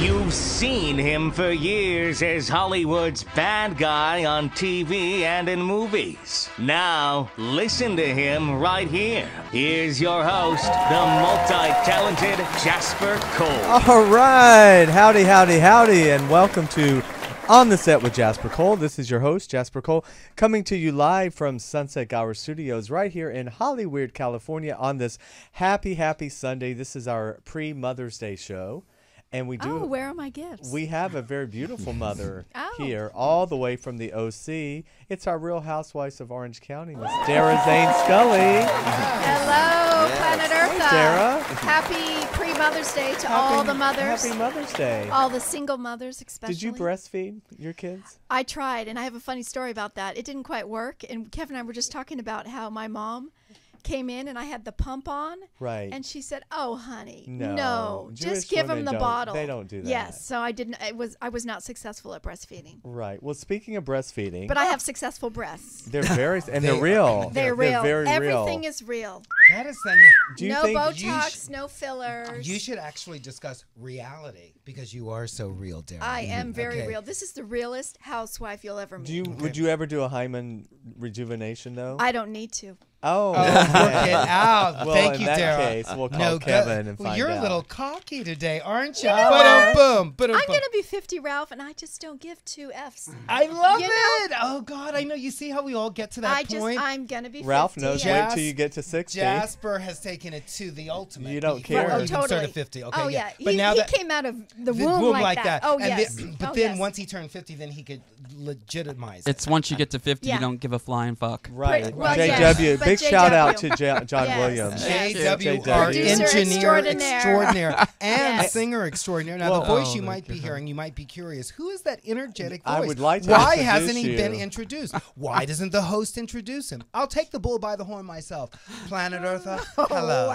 You've seen him for years as Hollywood's bad guy on TV and in movies. Now, listen to him right here. Here's your host, the multi-talented Jasper Cole. All right. Howdy, howdy, howdy, and welcome to On the Set with Jasper Cole. This is your host, Jasper Cole, coming to you live from Sunset Gower Studios right here in Hollywood, California on this happy, happy Sunday. This is our pre-Mother's Day show. And we do. Oh, where are my gifts? We have a very beautiful mother here, all the way from the OC. It's our Real Housewives of Orange County, Miss Dara Zane Scully. Hello, Planet Earth. Hi, Dara. Happy pre-Mother's Day to all the mothers. Happy Mother's Day. All the single mothers, especially. Did you breastfeed your kids? I tried, and I have a funny story about that. It didn't quite work, and Kevin and I were just talking about how my mom came in and I had the pump on, right? And she said, "Oh, honey, no, just give them the bottle." They don't do that. Yes, so I didn't. I was not successful at breastfeeding. Right. Well, speaking of breastfeeding, but I have successful breasts. They're very and they're real. They're real. Very Everything real. is real. That is the. Do you no think Botox, no fillers. You should actually discuss reality because you are so real, Darren. I am very real. This is the realest housewife you'll ever meet. Would you ever do a hymen rejuvenation though? I don't need to. Oh, work it out. Well, Thank in you, that Dara. case, we'll call Kevin and find you're out. a little cocky today, aren't you? You know what? Boom. I'm going to be 50, Ralph, and I just don't give two Fs. I love You it. Oh, God. I know. You see how we all get to that point? I'm going to be 50. Ralph knows. yeah. Wait till you get to 60. Jasper has taken it to the ultimate. You don't Before care. Oh, you even totally. started 50. Okay, oh, yeah. But now he that came out of the womb like that. Oh, and yes. But then once he turned 50, then he could legitimize it. It's once you get to 50, Yeah. you don't give a flying fuck. Right. Well, JW. but Big JW. shout out to John Yes. Williams. JW, JW. our Producer engineer extraordinaire. and Yes. singer extraordinaire. Now, Well, the voice you my might be hearing, you might be curious. Who is that energetic voice? I would like to Why introduce hasn't he you. been introduced? Why doesn't the host introduce him? I'll take the bull by the horn myself. Planet Eartha, hello.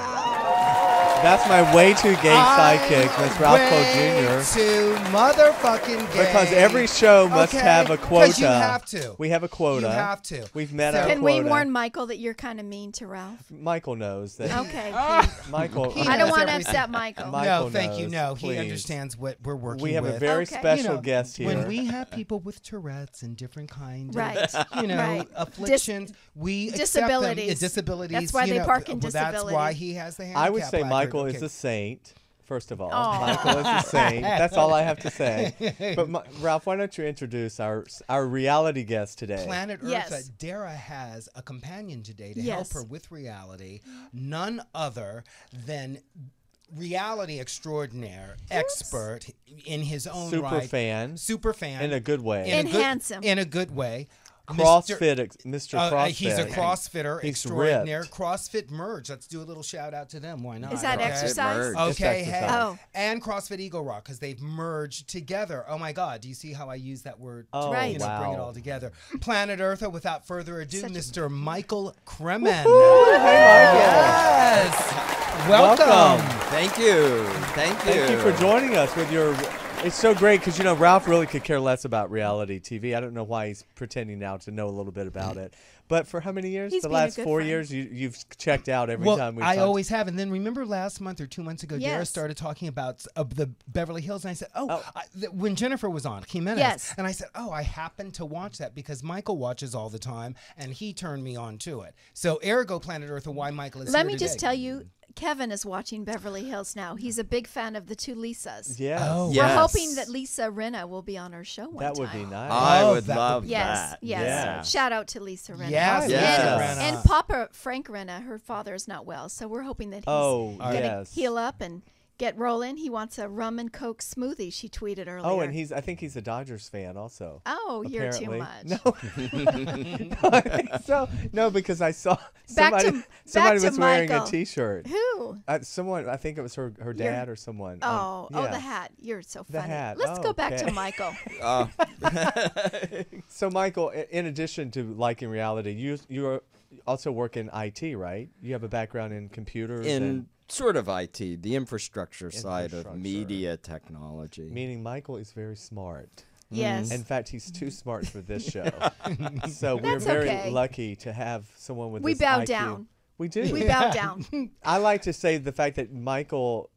That's my way too gay sidekick, Miss Ralph Cole Jr. Too motherfucking gay. Because every show must have a quota. 'Cause you have to. We have a quota. You have to. We've met So- our Can quota. we warn Michael that you're kind of mean to Ralph? Michael knows that. Okay. Michael. He I don't knows want to everything. upset Michael. Michael No, thank you. knows, No, he please. understands what we're working We have with. a very Okay. special guest here. When we have people with Tourette's and different kinds Right. of, Right. afflictions, we accept them. Disabilities. Yeah, disabilities. That's why they park in That's why disability. he has the handicap I would say placard. Michael Okay. is a saint. First of all, Aw. Michael is a saint. That's all I have to say. But Ralph, why don't you introduce our reality guest today? Planet Earth. Yes. Dara has a companion today to Yes. help her with reality. None other than reality extraordinaire, expert in his own Super right. fan. Super fan. In a good way. Enhance him. In a good way. CrossFit, Mr. CrossFit. He's a CrossFitter He's extraordinaire. ripped. CrossFit Merge. Let's do a little shout out to them. Why not? Is that Okay. exercise? Merge. Okay, It's hey. exercise. Oh. And CrossFit Eagle Rock because they've merged together. Oh my God! Do you see how I use that word to Oh, Right. bring it wow. all together? Planet Eartha. Without further ado, Such a- Mr. Michael Kremin. Hey, Michael. Yes. Welcome. Thank you. Thank you. Thank you for joining us with your. It's so great because Ralph really could care less about reality TV. I don't know why he's pretending now to know a little bit about it. But for how many years? He's The been a last good 4 friend. years, you've checked out every Well, time we've I talked. always have. And then remember last month or 2 months ago, Dara Yes. started talking about the Beverly Hills. And I said, when Jennifer was on, Jimenez. Yes. And I said, I happened to watch that because Michael watches all the time. And he turned me on to it. So ergo, Planet Earth, why Michael is Let here me just today. tell you, Kevin is watching Beverly Hills now. He's a big fan of the two Lisas. Yes. Oh, We're Yes. hoping that Lisa Rinna will be on our show one That time. would be nice. I Oh, would that would love be- Yes, that. yes. Yeah. Shout out to Lisa Rinna. Yes, Yes. Lisa And Rinna. Papa Frank Rinna, her father is not well, so we're hoping that he's Oh, gonna yes. heal up and get rolling. He wants a rum and Coke smoothie. She tweeted earlier. Oh, and I think he's a Dodgers fan also. Oh, you're too apparently. much. No, I think so. No, because I saw somebody back to was wearing Michael. a T-shirt. Who? Someone, I think it was her dad or someone. Oh, yeah. the hat. You're so The funny. hat. Let's Oh, go back okay. to Michael. So, Michael, in addition to liking reality, you also work in IT, right? You have a background in computers In sort of IT, the infrastructure side of Infrastructure. media technology. meaning Michael is very smart. Yes. In fact, he's too smart for this show. So we're That's very okay. lucky to have someone with We this bow IQ. down. We do. We bow down. I like to say the fact that Michael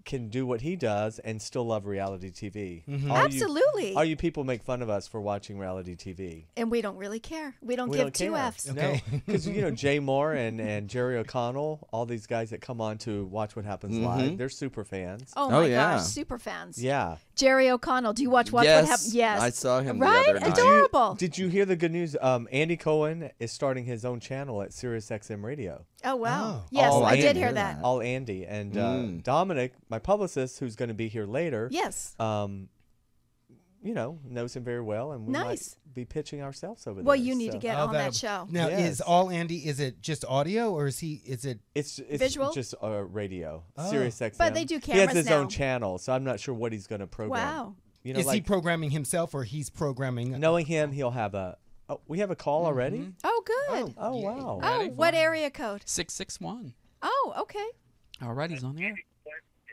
can do what he does and still love reality TV. Absolutely. All you people make fun of us for watching reality TV. And we don't really care. We don't We give don't two care. Fs. Okay. No, because Jay Moore and Jerry O'Connell, all these guys that come on to watch what happens live, they're super fans. Oh my yeah. gosh, super fans. Yeah. Jerry O'Connell, do you watch What Yes, Happened? Yes. I saw him the Right? other night. Adorable. Did you hear the good news? Andy Cohen is starting his own channel at Sirius XM Radio. Oh, wow. Oh. Yes, Oh, I I did didn't hear hear that. that. All Andy and Dominic, my publicist, who's going to be here later. Yes. Knows him very well, and we Nice. might be pitching ourselves over there. Well, you need to so- get Oh, on that show. Now, Yes. is All Andy, is it just audio or is it? It's Visual? just radio. Oh. Sirius XM. But they do He has cameras his now. own channel, so I'm not sure what he's going to program. Wow. Is he programming himself or he's programming? Knowing him, he'll have a. Oh, we have a call already. Oh, good. Oh wow. Oh, what area code? 661. Oh, okay. All right, he's on the air.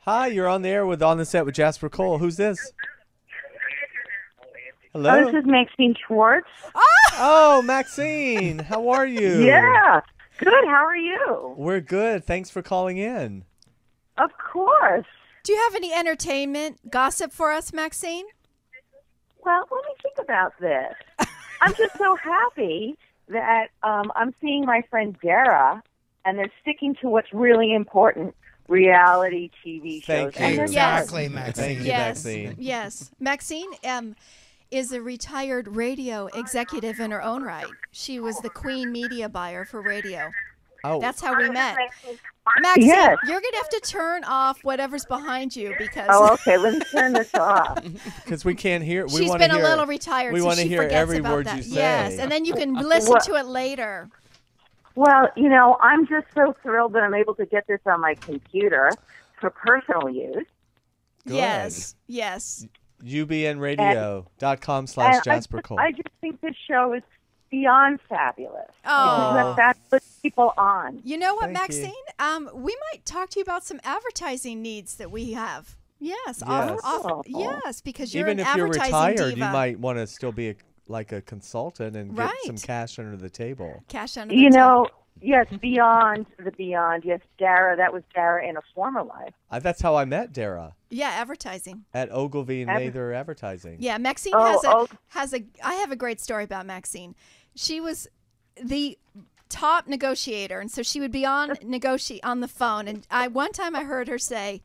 Hi, you're on the air with On the Set with Jasper Cole. Who's this? Hello. Oh, this is Maxine Schwartz. Oh, Maxine, how are you? Yeah. Good. How are you? We're good. Thanks for calling in. Of course. Do you have any entertainment gossip for us, Maxine? Well, let me think about this. I'm just so happy that I'm seeing my friend Dara, and they're sticking to what's really important, reality TV shows. Thank And you. they're Exactly, good. Maxine. Thank you, Yes. Maxine. Yes. Maxine is a retired radio executive in her own right. She was the queen media buyer for radio. Oh, That's how we met. Maxine, Yes. you're going to have to turn off whatever's behind you because Oh, okay. Let me turn this off. because we can't hear. We she's wanna been hear, a little retired, we so wanna she hear forgets every about word that. you say. Yes, and then you can listen Well- to it later. Well, I'm just so thrilled that I'm able to get this on my computer for personal use. Good. Yes, yes. ubnradio.com/Jasper Cole. I just think this show is beyond fabulous. Oh. You have fabulous people on. You know what, Thank you. Maxine? We might talk to you about some advertising needs that we have. Yes, Yes. yes, because you're Even an if you're advertising retired, diva. you might want to still be like a consultant and get some Right. cash under the table. Cash under the You know, table. yes, beyond the beyond. Yes, Dara, that was Dara in a former life. That's how I met Dara Yeah, advertising. at Ogilvy and Adver- Mather Advertising. Yeah, Maxine Oh, has a. I have a great story about Maxine. She was the top negotiator, and so she would be on the phone. And one time I heard her say,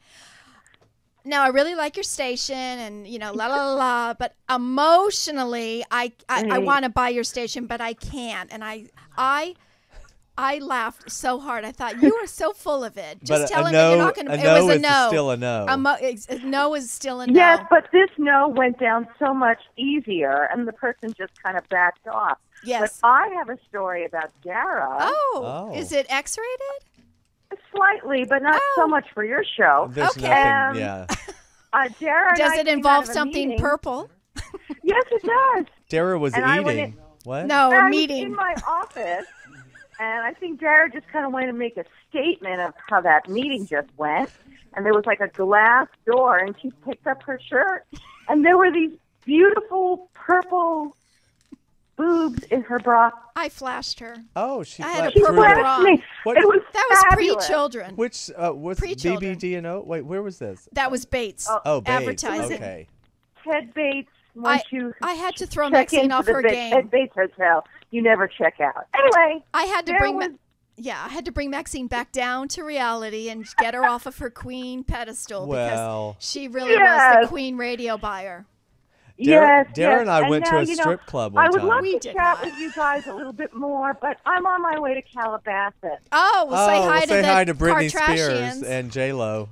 "No, I really like your station, and la la la la, but emotionally, I want to buy your station, but I can't." And I laughed so hard. I thought, you are so full of it. Just But tell a him no, that you're not going to. a It no was a is no. still a no. A no is still a no. yes, but this no went down so much easier, and the person just kind of backed off. Yes. But I have a story about Dara. Oh, Oh. is it X-rated? Slightly, but not so Oh. much for your show. There's Okay. nothing. Yeah. Dara and Does I it came involve out of a something meeting. purple? Yes, it does. Dara was And I went eating. in- What? No, I a was meeting. in my office, and I think Dara just kind of wanted to make a statement of how that meeting just went. And there was like a glass door, and she picked up her shirt, and there were these beautiful purple boobs in her bra. I flashed her. Oh, she I had a flashed She purple through bra. it. flashed me. What- It was That was fabulous. pre-children. Which what's Pre-children. BBDNO? Wait, where was this? That was Bates. Oh, Bates. advertising. Okay. Ted Bates, once you I had to throw check Maxine into off the her Ted game. Bates Hotel, you never check out. Anyway, I had to there bring was- I had to bring Maxine back down to reality and get her off of her queen pedestal Well. because she really was Yes. the queen radio buyer. Dara yes, and I yes. went to now, a you know, strip club one I would time. love We to did chat not. with you guys a little bit more, but I'm on my way to Calabasas. Oh, well, say hi to say the hi to Britney Kardashians. Spears and J Lo.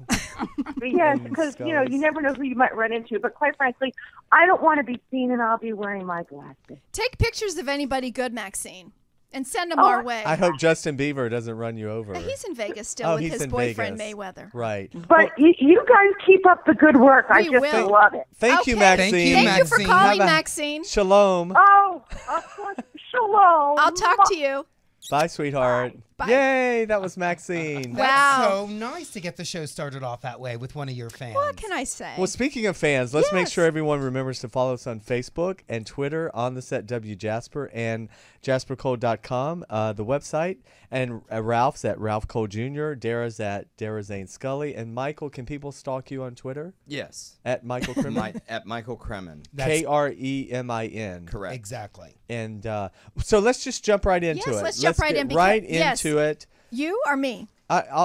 Yes, And because you skulls. never know who you might run into. But quite frankly, I don't want to be seen, and I'll be wearing my glasses. Take pictures of anybody good, Maxine, and send them Oh, our way. I hope Justin Bieber doesn't run you over. He's in Vegas still Oh, with he's his in boyfriend Vegas. Mayweather. Right. But you guys keep up the good work. I We just will. love it. Thank you, Okay. Maxine. Thank you, Thank you for Maxine. calling, Have a- Maxine. Shalom. Oh, of course. Shalom. I'll talk to you. Bye, sweetheart. Bye. Yay, that was Maxine. Wow. That's so nice to get the show started off that way with one of your fans. What can I say? Well, speaking of fans, let's make Yes. sure everyone remembers to follow us on Facebook and Twitter, on the set W Jasper, and JasperCole.com, the website, and Ralph's at Ralph Cole Jr., Dara's at Dara Zane Scully, and Michael, can people stalk you on Twitter? Yes. At Michael Kremin? At Michael Kremin. That's Kremin. Correct. exactly. And so let's just jump right into Yes, it. let's jump right get in because- right yes. into it. You or me?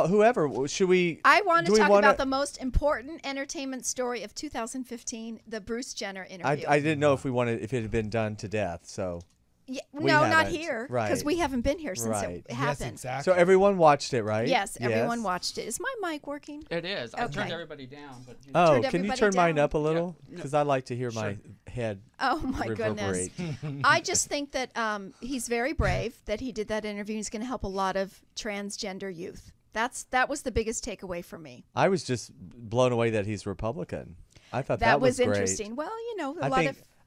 Whoever. Should we? I want do to we talk wanna- about the most important entertainment story of 2015, the Bruce Jenner interview. I didn't know if it had been done to death. So Yeah, we no, not haven't. here, Right. because we haven't been here since Right. it Yes, happened. exactly. so everyone watched it, right? Yes, everyone watched it. Is my mic working? It is. I Okay. turned everybody down, but Oh, Turned can you everybody turn mine down? up a little? Yeah. Because I like to hear my head Oh my goodness! reverberate. I just think that he's very brave that he did that interview. He's going to help a lot of transgender youth. That was the biggest takeaway for me. I was just blown away that he's Republican. I thought That was great. interesting. Well,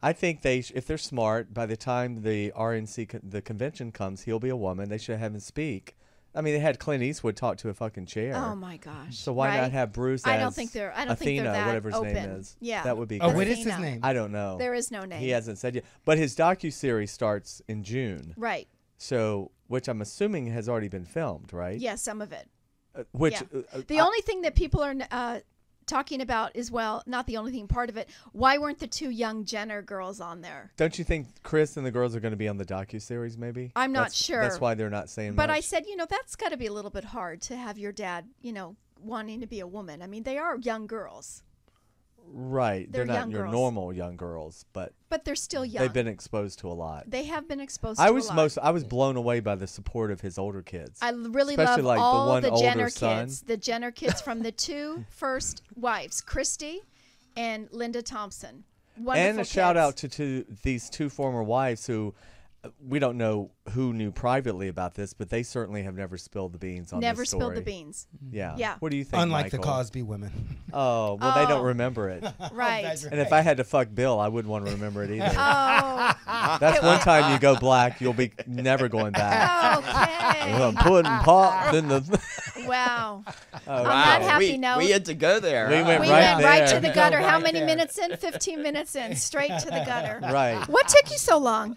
I think if they're smart, by the time the RNC the convention comes, he'll be a woman. They should have him speak. I mean, they had Clint Eastwood talk to a fucking chair. Oh my gosh! So why right? not have Bruce? I as don't think they're Athena, that whatever his open. name is. Yeah, that would be. Oh, great. what is his Athena. name? I don't know. There is no name. He hasn't said yet. But his docuseries starts in June. Right. So, which I'm assuming has already been filmed, right? Yeah, some of it. Which Yeah. The only thing that people are talking about is, well, not the only thing, part of it, why weren't the two young Jenner girls on there? don't you think Chris and the girls are going to be on the docuseries? Maybe I'm not That's- sure. That's why they're not saying. But much. I said, that's got to be a little bit hard to have your dad, wanting to be a woman. I mean, they are young girls, right. they're They're not young your girls. normal young girls, but but they're still young. they've been exposed to a lot. They have been exposed I to was a lot. I was blown away by the support of his older kids. I really especially love like the all one the older Jenner son. kids. The Jenner kids from the two first wives, Christy and Linda Thompson. Wonderful And a shout kids. out to these two former wives who we don't know who knew privately about this, but they certainly have never spilled the beans on Never this story. spilled the beans. Yeah. Yeah. What do you think, Unlike the Michael? Cosby women. Oh, well, they don't Oh. remember it. Right. That's And if I had to fuck Bill, I wouldn't want to remember it either. Oh, That's one time you go black, you'll be never going back. okay. Pudding pop, then the. Wow. Oh, On that Wow, happy we, note, we had to go there. We huh? went we right went right there. to the gutter. How Right many there. minutes in? 15 minutes in. Straight to the gutter. Right. What took you so long?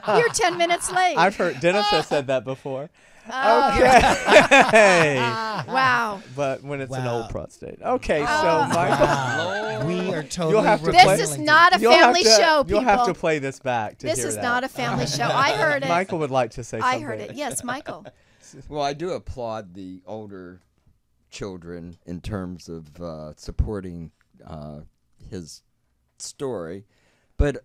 You're 10 minutes late. I've heard Dennis has said that before. Oh, Okay. wow. But when it's an Wow. old prostate. Okay, so Oh. Michael, Wow. We are totally. You'll have to This play- is not a you'll have family to- show, You'll people. have to play this back to This hear is that. not a family show. I heard it. Michael would like to say something. I heard it. Yes, Michael. Well, I do applaud the older children in terms of supporting his story, but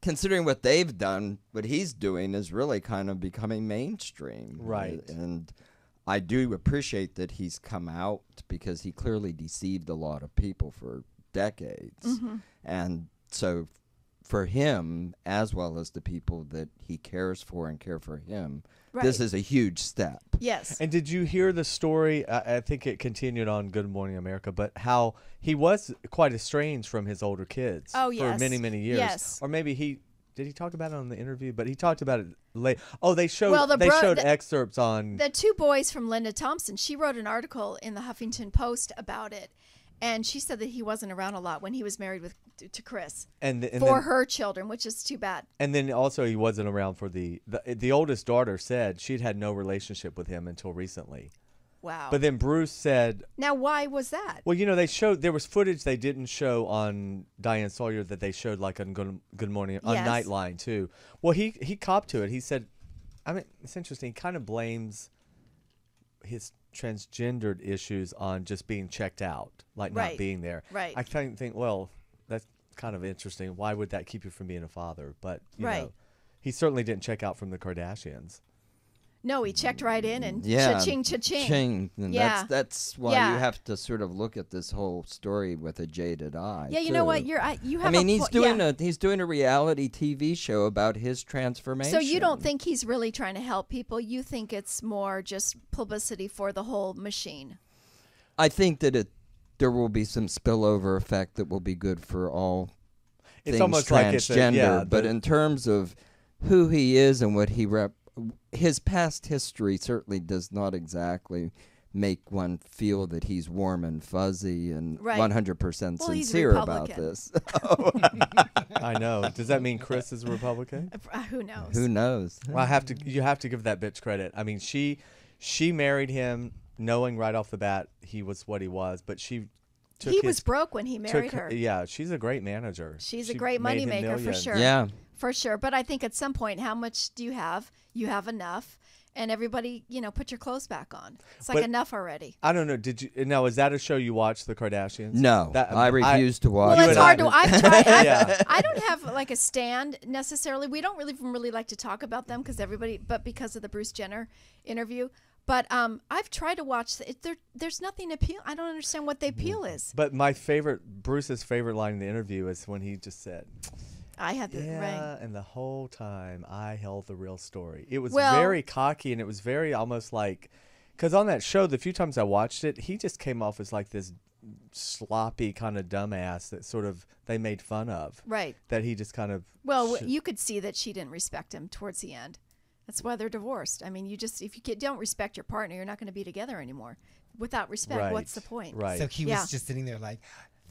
considering what they've done, what he's doing is really kind of becoming mainstream. Right. And I do appreciate that he's come out because he clearly deceived a lot of people for decades. Mm-hmm. And so for him, as well as the people that he cares for and care for him, this Right. is a huge step. Yes. And did you hear the story? I think it continued on Good Morning America, but how he was quite estranged from his older kids Oh, for yes. many, many years. Yes. Or maybe did he talk about it on the interview? But he talked about it late. Oh, they showed Well, they showed excerpts on. The two boys from Linda Thompson, she wrote an article in the Huffington Post about it. And she said that he wasn't around a lot when he was married to Chris and for then, her children, which is too bad. And then also he wasn't around for the oldest daughter said she'd had no relationship with him until recently. Wow. But then Bruce said, Now, why was that? well, they showed there was footage they didn't show on Diane Sawyer that they showed like on Good Morning on Yes. Nightline too. Well, he copped to it. He said, I mean, it's interesting. He kind of blames his transgendered issues on just being checked out, like Right. not being there. Right. I kind of think, well, that's kind of interesting. Why would that keep you from being a father? But you Right. know, he certainly didn't check out from the Kardashians. No, he checked right in and Yeah, cha-ching, cha-ching. Ching. And Yeah. that's why Yeah. you have to sort of look at this whole story with a jaded eye. Yeah, you know what? too. You have I mean, a he's po- doing yeah. he's doing a reality TV show about his transformation. So you don't think he's really trying to help people? You think it's more just publicity for the whole machine? I think that there will be some spillover effect that will be good for all It's things almost transgender. like it's a, yeah, but in terms of who he is and what he his past history certainly does not exactly make one feel that he's warm and fuzzy and Right. 100% Well, he's sincere about Republican. this. I know. Does that mean Chris is a Republican? Who knows? Who knows? Well, you have to give that bitch credit. I mean, she married him knowing right off the bat he was what he was, but she took He his, was broke when he married took, her. Yeah, she's a great manager. She's She a great made him moneymaker for millions. sure. Yeah. For sure. But I think at some point, how much do you have? You have enough. And everybody, put your clothes back on. It's like But- enough already. I don't know. Did you? Now, is that a show you watch, The Kardashians? No, I refuse to watch Well, you it's and hard I- to. I've tried. Yeah. I don't have like a stand necessarily. We don't really like to talk about them but because of the Bruce Jenner interview. But I've tried to watch. There's nothing appeal. I don't understand what the appeal is. But Bruce's favorite line in the interview is when he just said, I had the "Yeah," right. and the whole time I held the real story. It was Well- very cocky, and it was very almost like, because on that show, the few times I watched it, he just came off as like this sloppy kind of dumbass that sort of they made fun of. Right. That he just kind of. Well, you could see that she didn't respect him towards the end. That's why they're divorced. I mean, if you don't respect your partner, you're not going to be together anymore. Without respect, what's the point? Right. So he Yeah. was just sitting there like,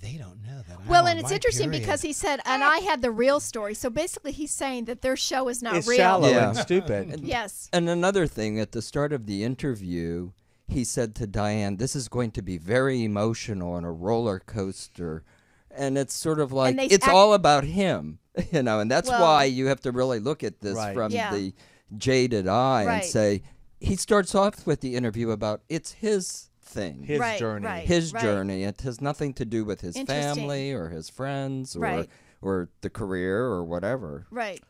they don't know that. Well, I'm and on it's my interesting period. because he said, and I had the real story. So basically, he's saying that their show is not It's real. shallow Yeah. and stupid. Yes. And another thing, at the start of the interview, he said to Diane, "This is going to be very emotional and a roller coaster." And it's sort of like, they it's act- all about him, and that's Well- why you have to really look at this Right. from Yeah. the jaded eye Right. and say, he starts off with the interview about it's his thing. His Right, journey. right. His journey. It has nothing to do with his Interesting. family or his friends Right. or the career or whatever. Right.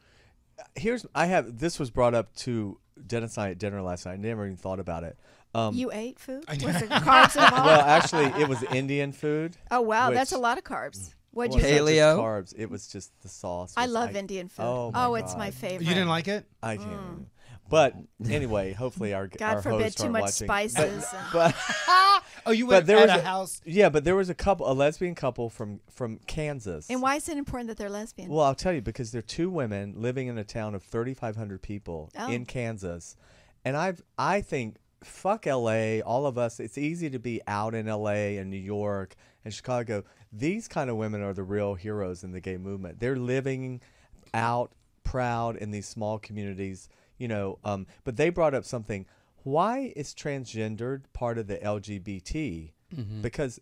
This was brought up to Dennis and I at dinner last night. I never even thought about it. You ate food? Was there carbs involved? Well, actually, it was Indian food. Oh, wow. That's a which- lot of carbs. What'd Well, you it's not think? just Paleo? carbs. It was just the sauce. I was- love Indian food. Oh, my it's my God. favorite. You didn't like it? I can't. But anyway, hopefully our God our forbid hosts too aren't much watching. spices. But Oh, you But went there at was a a- house. yeah, but there was a lesbian couple from Kansas. And why is it important that they're lesbian? Well, I'll tell you, because they're two women living in a town of 3,500 people Oh. in Kansas, and I think fuck LA, all of us. It's easy to be out in LA and New York and Chicago. These kind of women are the real heroes in the gay movement. They're living out proud in these small communities, But they brought up something. Why is transgendered part of the LGBT? Because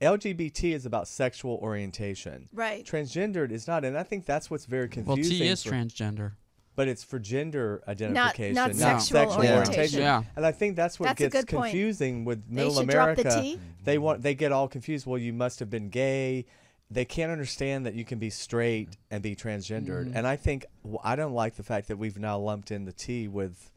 LGBT is about sexual orientation. Right. Transgendered is not, and I think that's what's very Well, confusing. T is for- transgender. But it's for gender identification, not sexual orientation. Yeah. And I think that's what That's a gets good point. confusing with They Middle should drop the America. T. They get all confused. Well, you must have been gay. They can't understand that you can be straight and be transgendered. And I think I don't like the fact that we've now lumped in the T with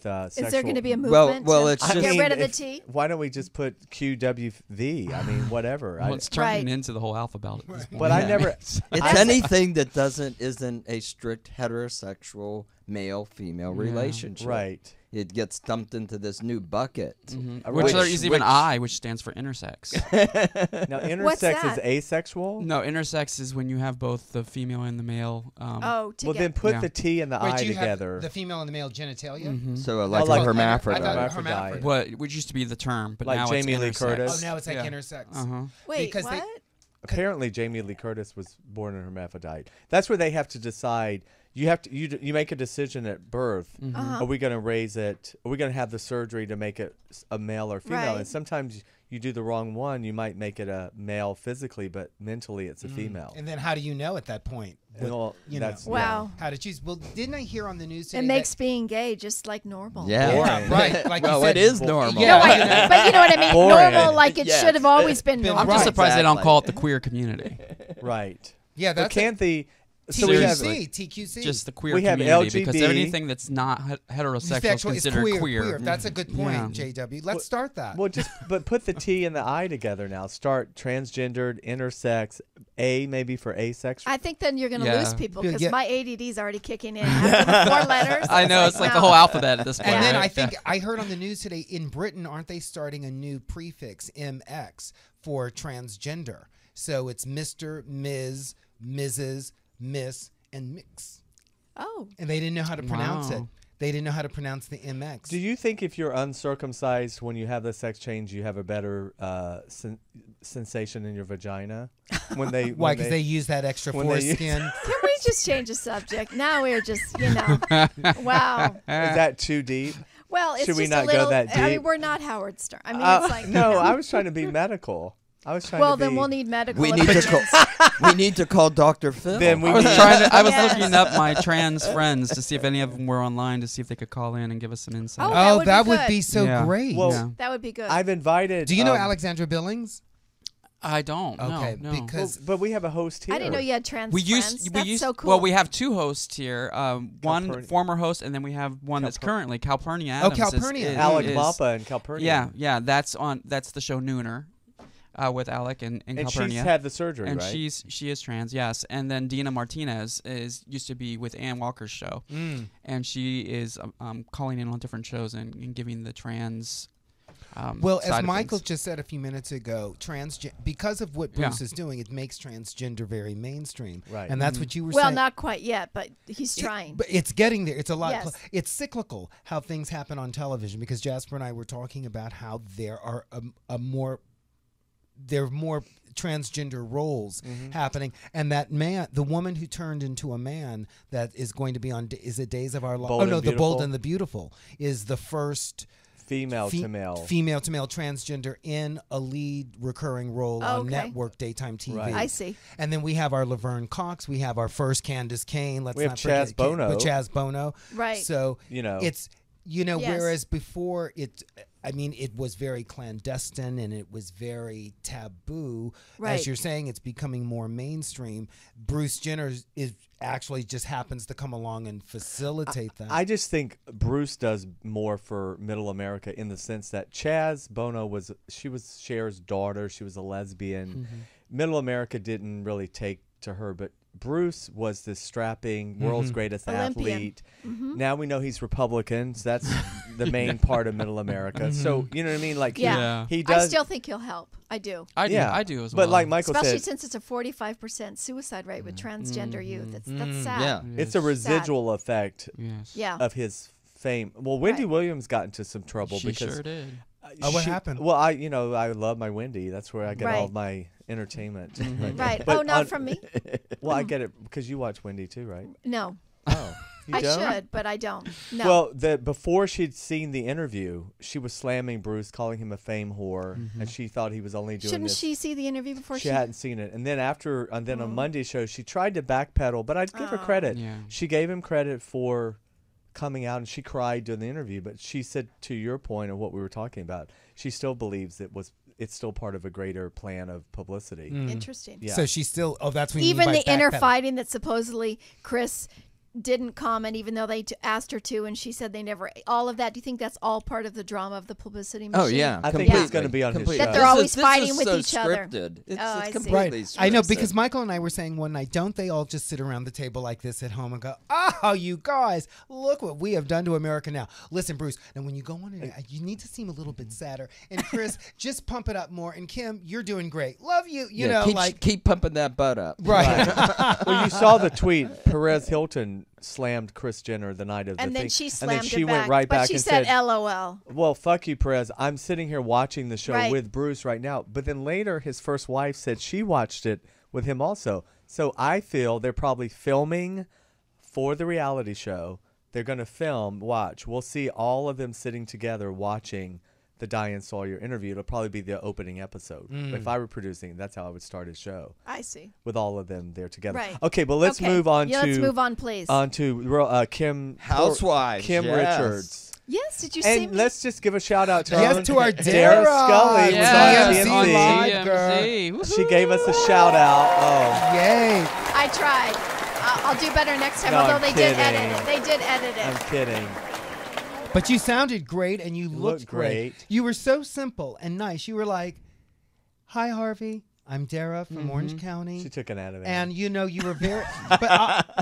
sexual. Is there going to be a Well- movement well, to it's get just- rid of the if- T? Why don't we just put QWV? I mean, whatever. Well, it's turning Right. into the whole alphabet. at this point. But I never. It's I- anything that isn't a strict heterosexual male-female relationship. Right. It gets dumped into this new bucket. Which there is even which- I, which stands for intersex. Now, What's intersex is that? asexual. No, intersex is when you have both the female and the male. Oh, Well, then put Yeah. the T and the I do you together. have the female and the male genitalia? So like like- a hermaphrodite. I thought Hermaphrodite. What which used to be the term, but Like now Jamie Lee it's intersex. Curtis. Oh, now it's like Yeah. intersex. Uh-huh. wait, because they- what? Apparently, Jamie Lee Curtis was born a hermaphrodite. That's where they have to decide. You have to you make a decision at birth. Uh-huh. Are we going to raise it? Are we going to have the surgery to make it a male or female? Right. And sometimes you do the wrong one. You might make it a male physically, but mentally it's a female. And then how do you know at that point? Well, you know. that's Wow. How to choose? Well, didn't I hear on the news today It makes being gay just like normal. Yeah. Boring. right? Like Well, you said, it is normal. Yeah, No, but you know what I mean? Boring. Normal, like it Yes. should have always been Been normal. I'm just Right. surprised they don't Exactly. call it the queer community. right. yeah, But that's can't the so we have Seriously. TQC. Just the queer We have community, because LGB. anything that's not heterosexual is Sexual is considered queer. That's a good point, Yeah. JW. Let's start that. well but put the T and the I together now. Start transgendered, intersex, A maybe for asexual. I think then you're going to Yeah. lose people Yeah, because yeah. my ADD's already kicking in. After the 4 letters. I know, it's like the no. whole alphabet at this point. And then right? I think I heard on the news today in Britain, aren't they starting a new prefix MX for transgender? So it's Mr., Ms., Mrs., Miss, and Mix. Oh. And they didn't know how to pronounce it. Wow. They didn't know how to pronounce the MX. Do you think if you're uncircumcised when you have the sex change, you have a better sensation in your vagina? When they Why? Because they use that extra when they use- foreskin. Can we just change the subject? Now we're just, wow. Is that too deep? Well, it's Should we just not a go little. that I mean, deep? we're not Howard Stern. I mean, it's like No, I was trying to be medical. I was trying Well, to be. then we'll need medical. We need to opinions. we need to call Dr. Phil. Then we I was need- I was Yes. looking up my trans friends to see if any of them were online to see if they could call in and give us some insight. Oh, that Oh, would be that would good. be so Yeah. great. Well, Yeah. That would be good. I've invited. Do you know Alexandra Billings? I don't. Okay, no. because But we have a host here. I didn't know you had trans We friends. used That's we used so cool. well we have two hosts here. One Calpurnia. former host and then we have one that's currently Calpurnia Oh, Adams. Calpurnia. Alec is- Mappa and Calpurnia. Yeah, that's the show Nooner, with Alec and And Calpurnia. she's had the surgery, and right? she is trans, yes. And then Dina Martinez used to be with Ann Walker's show, and she is calling in on different shows and giving the trans. Well, side as of Michael things. just said a few minutes ago, because of what Bruce is doing, it makes transgender very mainstream. Right. And that's what you were well, saying. not quite yet, but he's trying. But it's getting there. It's a lot. Yes. It's cyclical how things happen on television because Jasper and I were talking about how there are there are more transgender roles happening, and that man, the woman who turned into a man, that is going to be on. Is it Days of Our Lives? Bold Oh no, and the Bold Beautiful? and the Beautiful is the first. female to male. Female to male transgender in a lead recurring role on Okay. network daytime TV. Right. I see. And then we have our Laverne Cox. We have our first Candace Kane. Let's We have not forget Chaz Bono. But Chaz Bono. Right. So You know. it's Yes. whereas before it was very clandestine and it was very taboo. Right. As you're saying, it's becoming more mainstream. Bruce Jenner is actually just happens to come along and facilitate that. I just think Bruce does more for Middle America in the sense that Chaz Bono was Cher's daughter. She was a lesbian. Middle America didn't really take to her, but Bruce was this strapping world's greatest Olympian. athlete. Now we know he's Republican. So that's the main part of Middle America. So you know what I mean? Like Yeah. he does. I still think he'll help. I do. I do yeah, I do as well. But like Michael Especially said, since it's a 45% suicide rate with transgender youth. That's sad. Yeah. it's a residual effect yes. Yeah. of his fame. Well, Wendy Right. Williams got into some trouble She because sure did. Oh, what happened? Well, I love my Wendy. That's where I get all Right. of my entertainment. Right. But Oh, not on- from me? Well, I get it because you watch Wendy too, right? No. Oh, you I don't? should, but I don't. No. Well, before she'd seen the interview, she was slamming Bruce, calling him a fame whore, and she thought he was only doing Shouldn't this. she see the interview before She hadn't seen it, and then on Monday's show, she tried to backpedal, but I'd give her credit. Yeah. She gave him credit for coming out, and she cried during the interview. But she said, to your point of what we were talking about, she still believes it's still part of a greater plan of publicity. Interesting. Yeah. So she's still. Oh, that's when you Even mean the by inner backpedal. fighting that supposedly Chris didn't comment, even though they asked her to, and she said they never. All of that. Do you think that's all part of the drama of the publicity machine? Oh yeah, I think completely. it's gonna be on his Completely. show. That they're always This fighting is with so each other. scripted. It's, Oh, I it's see. completely I know scripted. because Michael and I were saying one night, don't they all just sit around the table like this at home and go, "Oh, you guys, look what we have done to America now." Listen, Bruce, and when you go on it, you need to seem a little bit sadder. And Chris, just pump it up more. And Kim, you're doing great. Love you. You know, keep pumping that butt up. right. Well, you saw the tweet. Perez Hilton slammed Kris Jenner the night of the And then thing. she and slammed then she it went back. right but back she and said, said, "LOL." well, fuck you, Perez. I'm sitting here watching the show Right. with Bruce right now. But then later, his first wife said she watched it with him also. So I feel they're probably filming for the reality show. They're going to film, watch. We'll see all of them sitting together watching the Diane Sawyer interview. It'll probably be the opening episode. If I were producing, that's how I would start his show, I see. with all of them there together. Right. Okay, but let's Okay. move on Yeah, to let's move on, please. Kim Housewives, Kim yes. Richards. Yes, did you see And me? let's just give a shout out to Yes, own to our Dara Dara. Scully was Yes, on on TMZ. Live, girl. TMZ. She gave us a shout out. Oh, Yay. I tried. I'll do better next time. No, although I'm they did edit kidding. it. They did edit it. I'm kidding. But you sounded great and you looked looked great. great. You were so simple and nice. You were like, "Hi, Harvey. I'm Dara from Orange County. She took an Ativan. And you know, you were very, but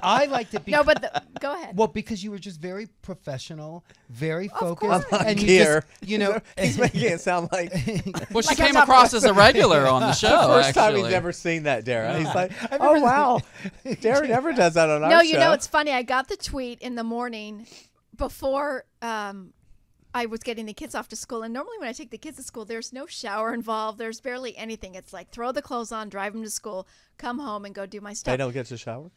I liked it because, No, but go ahead. well, because you were just very professional, very focused. course. And you Here. just, you know, He's making it sound like Well, she came across as a regular on the show. first time actually. he's ever seen that, Dara. He's like, oh, wow. Dara never does that on our No, show. you know, it's funny. I got the tweet in the morning before I was getting the kids off to school. And normally when I take the kids to school, there's no shower involved. There's barely anything. It's like throw the clothes on, drive them to school, come home, and go do my stuff. They don't get to shower?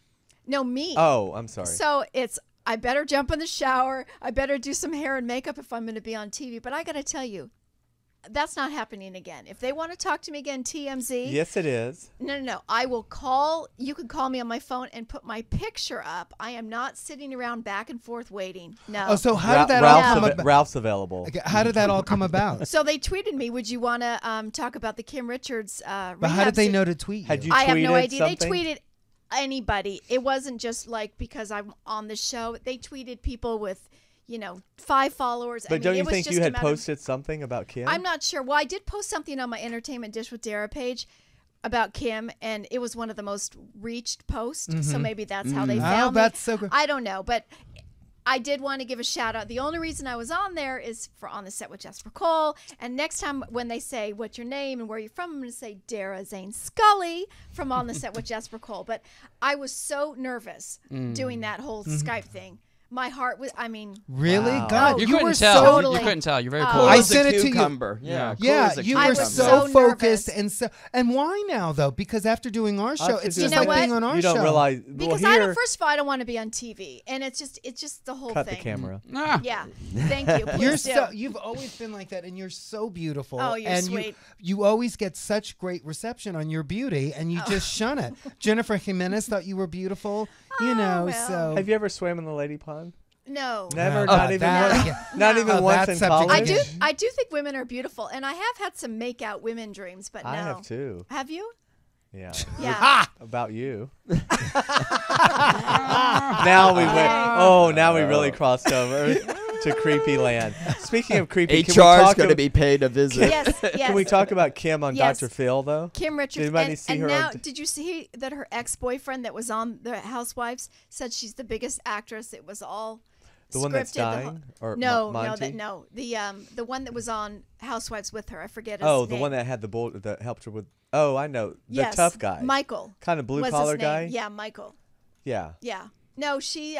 No, me. Oh, I'm sorry. So it's, I better jump in the shower. I better do some hair and makeup if I'm going to be on TV. But I got to tell you, that's not happening again. If they want to talk to me again, TMZ. Yes, it is. No. I will call. You can call me on my phone and put my picture up. I am not sitting around back and forth waiting. No. oh, so how did that all come about? Ralph's available. Okay, how did that all come about? So they tweeted me, would you want to talk about the Kim Richards But how did they know to tweet you? Had you I have no tweeted idea. something? They tweeted anybody. It wasn't just like because I'm on the show. They tweeted people with, 5 followers. But don't it you was think just you a had matter of- posted something about Kim? I'm not sure. Well, I did post something on my Entertainment Dish with Dara page about Kim, and it was one of the most reached posts. So maybe that's how they found me. that's so good. I don't know, but I did want to give a shout out. The only reason I was on there is for On the Set with Jasper Cole. And next time when they say what's your name and where you're from, I'm going to say Dara Zane Scully from On the Set with Jasper Cole. But I was so nervous doing that whole Skype thing. My heart was, Really? Wow. God, You you couldn't were tell. so Totally. You couldn't tell. You're very Oh. cool. I As a sent it to you. cucumber. Yeah, cool Yeah, as a you I were cucumber. was so so focused nervous. and why now though? Because after doing our show, After it's doing just You know like being what? on our you show. don't realize. because well, I here, don't, first of all, I don't want to be on TV. And it's just the whole cut thing. the camera. Ah. Yeah. Thank you. You're Please do. so you've always been like that, and you're so beautiful. Oh, you're and sweet. You always get such great reception on your beauty, and you just shun it. Jennifer Jimenez thought you were beautiful. You Oh, know, well. so Have you ever swam in the lady pond? No. Never, Oh, not even that- once. yeah. Not even Oh, once that in subject college. I do think women are beautiful, and I have had some make out women dreams, but no. I have too. Have you? Yeah. Yeah. About you. Now we went. Oh, now we really crossed over to creepy land. Speaking of creepy, can we HR is talk going to ab- be paid a visit. Yes. Yes. Can we talk about Kim on Yes. Dr. Phil though? Kim Richards? Did anybody and see and her now, on- did you see that her ex-boyfriend that was on the Housewives said she's the biggest actress? It was all The one that's scripted, the whole- dying? Or no, Monty? no. The one that was on Housewives with her. I forget his Oh, name. the one that had the bull that helped her with. Oh, I know. The Yes, tough guy. Michael. Kind of blue was collar his name. guy. Yeah, Michael. Yeah. Yeah. No, she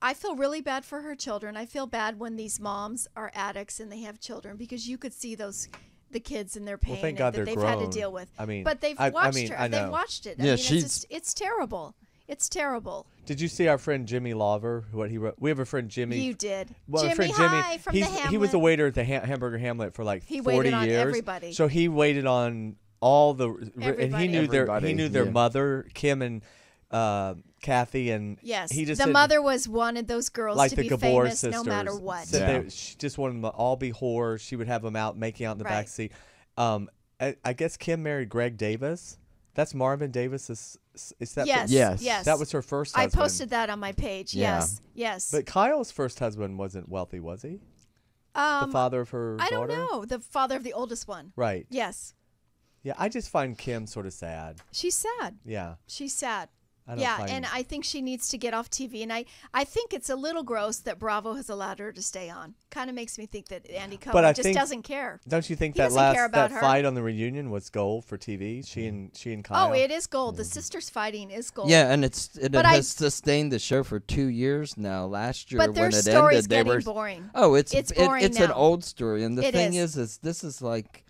I feel really bad for her children. I feel bad when these moms are addicts and they have children because you could see the kids in their pain thank God that they're they've had to grown. deal with. I mean, but they've I watched mean, her. I They've know. watched it. Yeah, I mean, she's- it's terrible. It's terrible. Did you see our friend Jimmy Lawver? What he wrote? We have a friend Jimmy. You did. Well, our Jimmy, friend Jimmy. hi from he the was a Hamlet. waiter at the Hamburger Hamlet for like He 40 waited on years. everybody. So he waited on all the and Everybody. he knew Everybody, their yeah. mother, Kim and Kathy, and Yes. he just the said, mother wanted those girls like to the be Gabor famous sisters. no matter what. Said Yeah. she just wanted them to all be whores. She would have them out making out in the Right. back seat. I guess Kim married Greg Davis. That's Marvin Davis's. Is that Yes. Yes. Yes. that was her first I husband? posted that on my page. Yeah. Yes. Yes. But Kyle's first husband wasn't wealthy, was he? The father of her I daughter? don't know. The father of the oldest one. Right. Yes. Yeah, I just find Kim sort of sad. She's sad. Yeah. She's sad. I don't Yeah, find and I think she needs to get off TV. And I think it's a little gross that Bravo has allowed her to stay on. Kind of makes me think that Andy But I Cohen just think- doesn't care. Don't you think He that doesn't care about her. fight on the reunion was gold for TV? She and Kyle. Oh, it is gold. The sisters fighting is gold. Yeah, and it But I- has sustained the show for 2 years now. Last year But their when it story's ended, they getting were boring. Oh, it's boring it's an now. old story, and the It thing is. is this is like,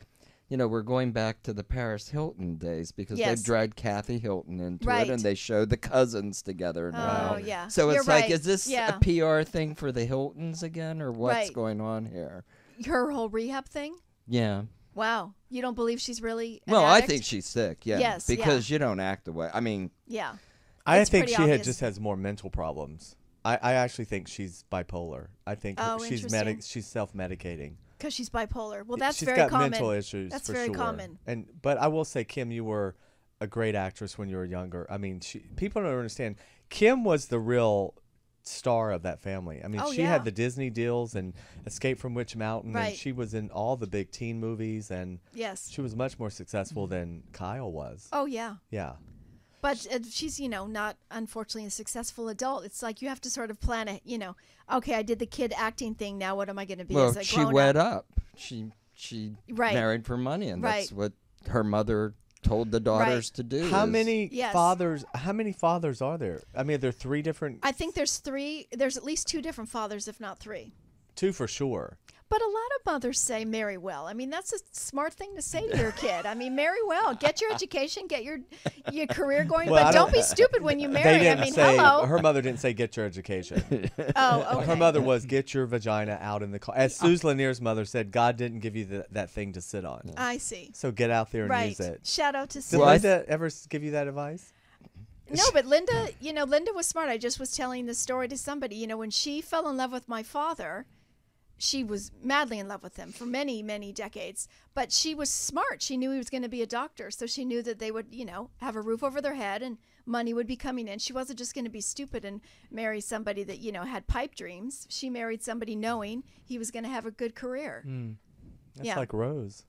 we're going back to the Paris Hilton days because Yes. they've dragged Kathy Hilton into Right. it, and they showed the cousins together now. Oh, yeah. So You're it's like, right. is this Yeah. a PR thing for the Hiltons again, or what's Right. going on here? Her whole rehab thing? Yeah. Wow. You don't believe she's really an Well, I addict? think she's sick. Yeah. Yes, yeah. Because you don't act the way. I mean, Yeah. I It's think pretty she obvious. just has more mental problems. I actually think she's bipolar. I think Oh, she's interesting. she's self-medicating. Because she's bipolar. Well, that's she's very got common. mental issues. That's for very sure. common. But I will say, Kim, you were a great actress when you were younger. I mean, people don't understand. Kim was the real star of that family. I mean, Oh, she yeah. had the Disney deals and Escape from Witch Mountain, Right. and she was in all the big teen movies, and Yes. she was much more successful than Kyle was. Oh yeah. Yeah. But she's, not unfortunately a successful adult. It's like you have to sort of plan it. Okay, I did the kid acting thing. Now what am I going to be Well, as a she grown wed up? up. She Right. married for money, and that's Right. what her mother told the daughters Right. to do. How is- many Yes. fathers? How many fathers are there? I mean, are there 3 different? I think there's 3. There's at least 2 different fathers, if not 3. 2 for sure. But a lot of mothers say marry well. I mean, that's a smart thing to say to your kid. I mean, marry well. Get your education, get your career going, Well, I but don't don't- be stupid when you They marry. I didn't mean, say. hello. Her mother didn't say get your education. Oh, okay. Her mother was get your vagina out in the car. As Suze Lanier's mother said, God didn't give you that thing to sit on. I see. So get out there and Right. use it. Shout out to Did Sue. Well, I Linda ever give you that advice? No, but Linda, Linda was smart. I just was telling this story to somebody. When she fell in love with my father, she was madly in love with him for many, many decades. But she was smart. She knew he was going to be a doctor. So she knew that they would, have a roof over their head and money would be coming in. She wasn't just going to be stupid and marry somebody that, had pipe dreams. She married somebody knowing he was going to have a good career. That's Yeah. like Rose.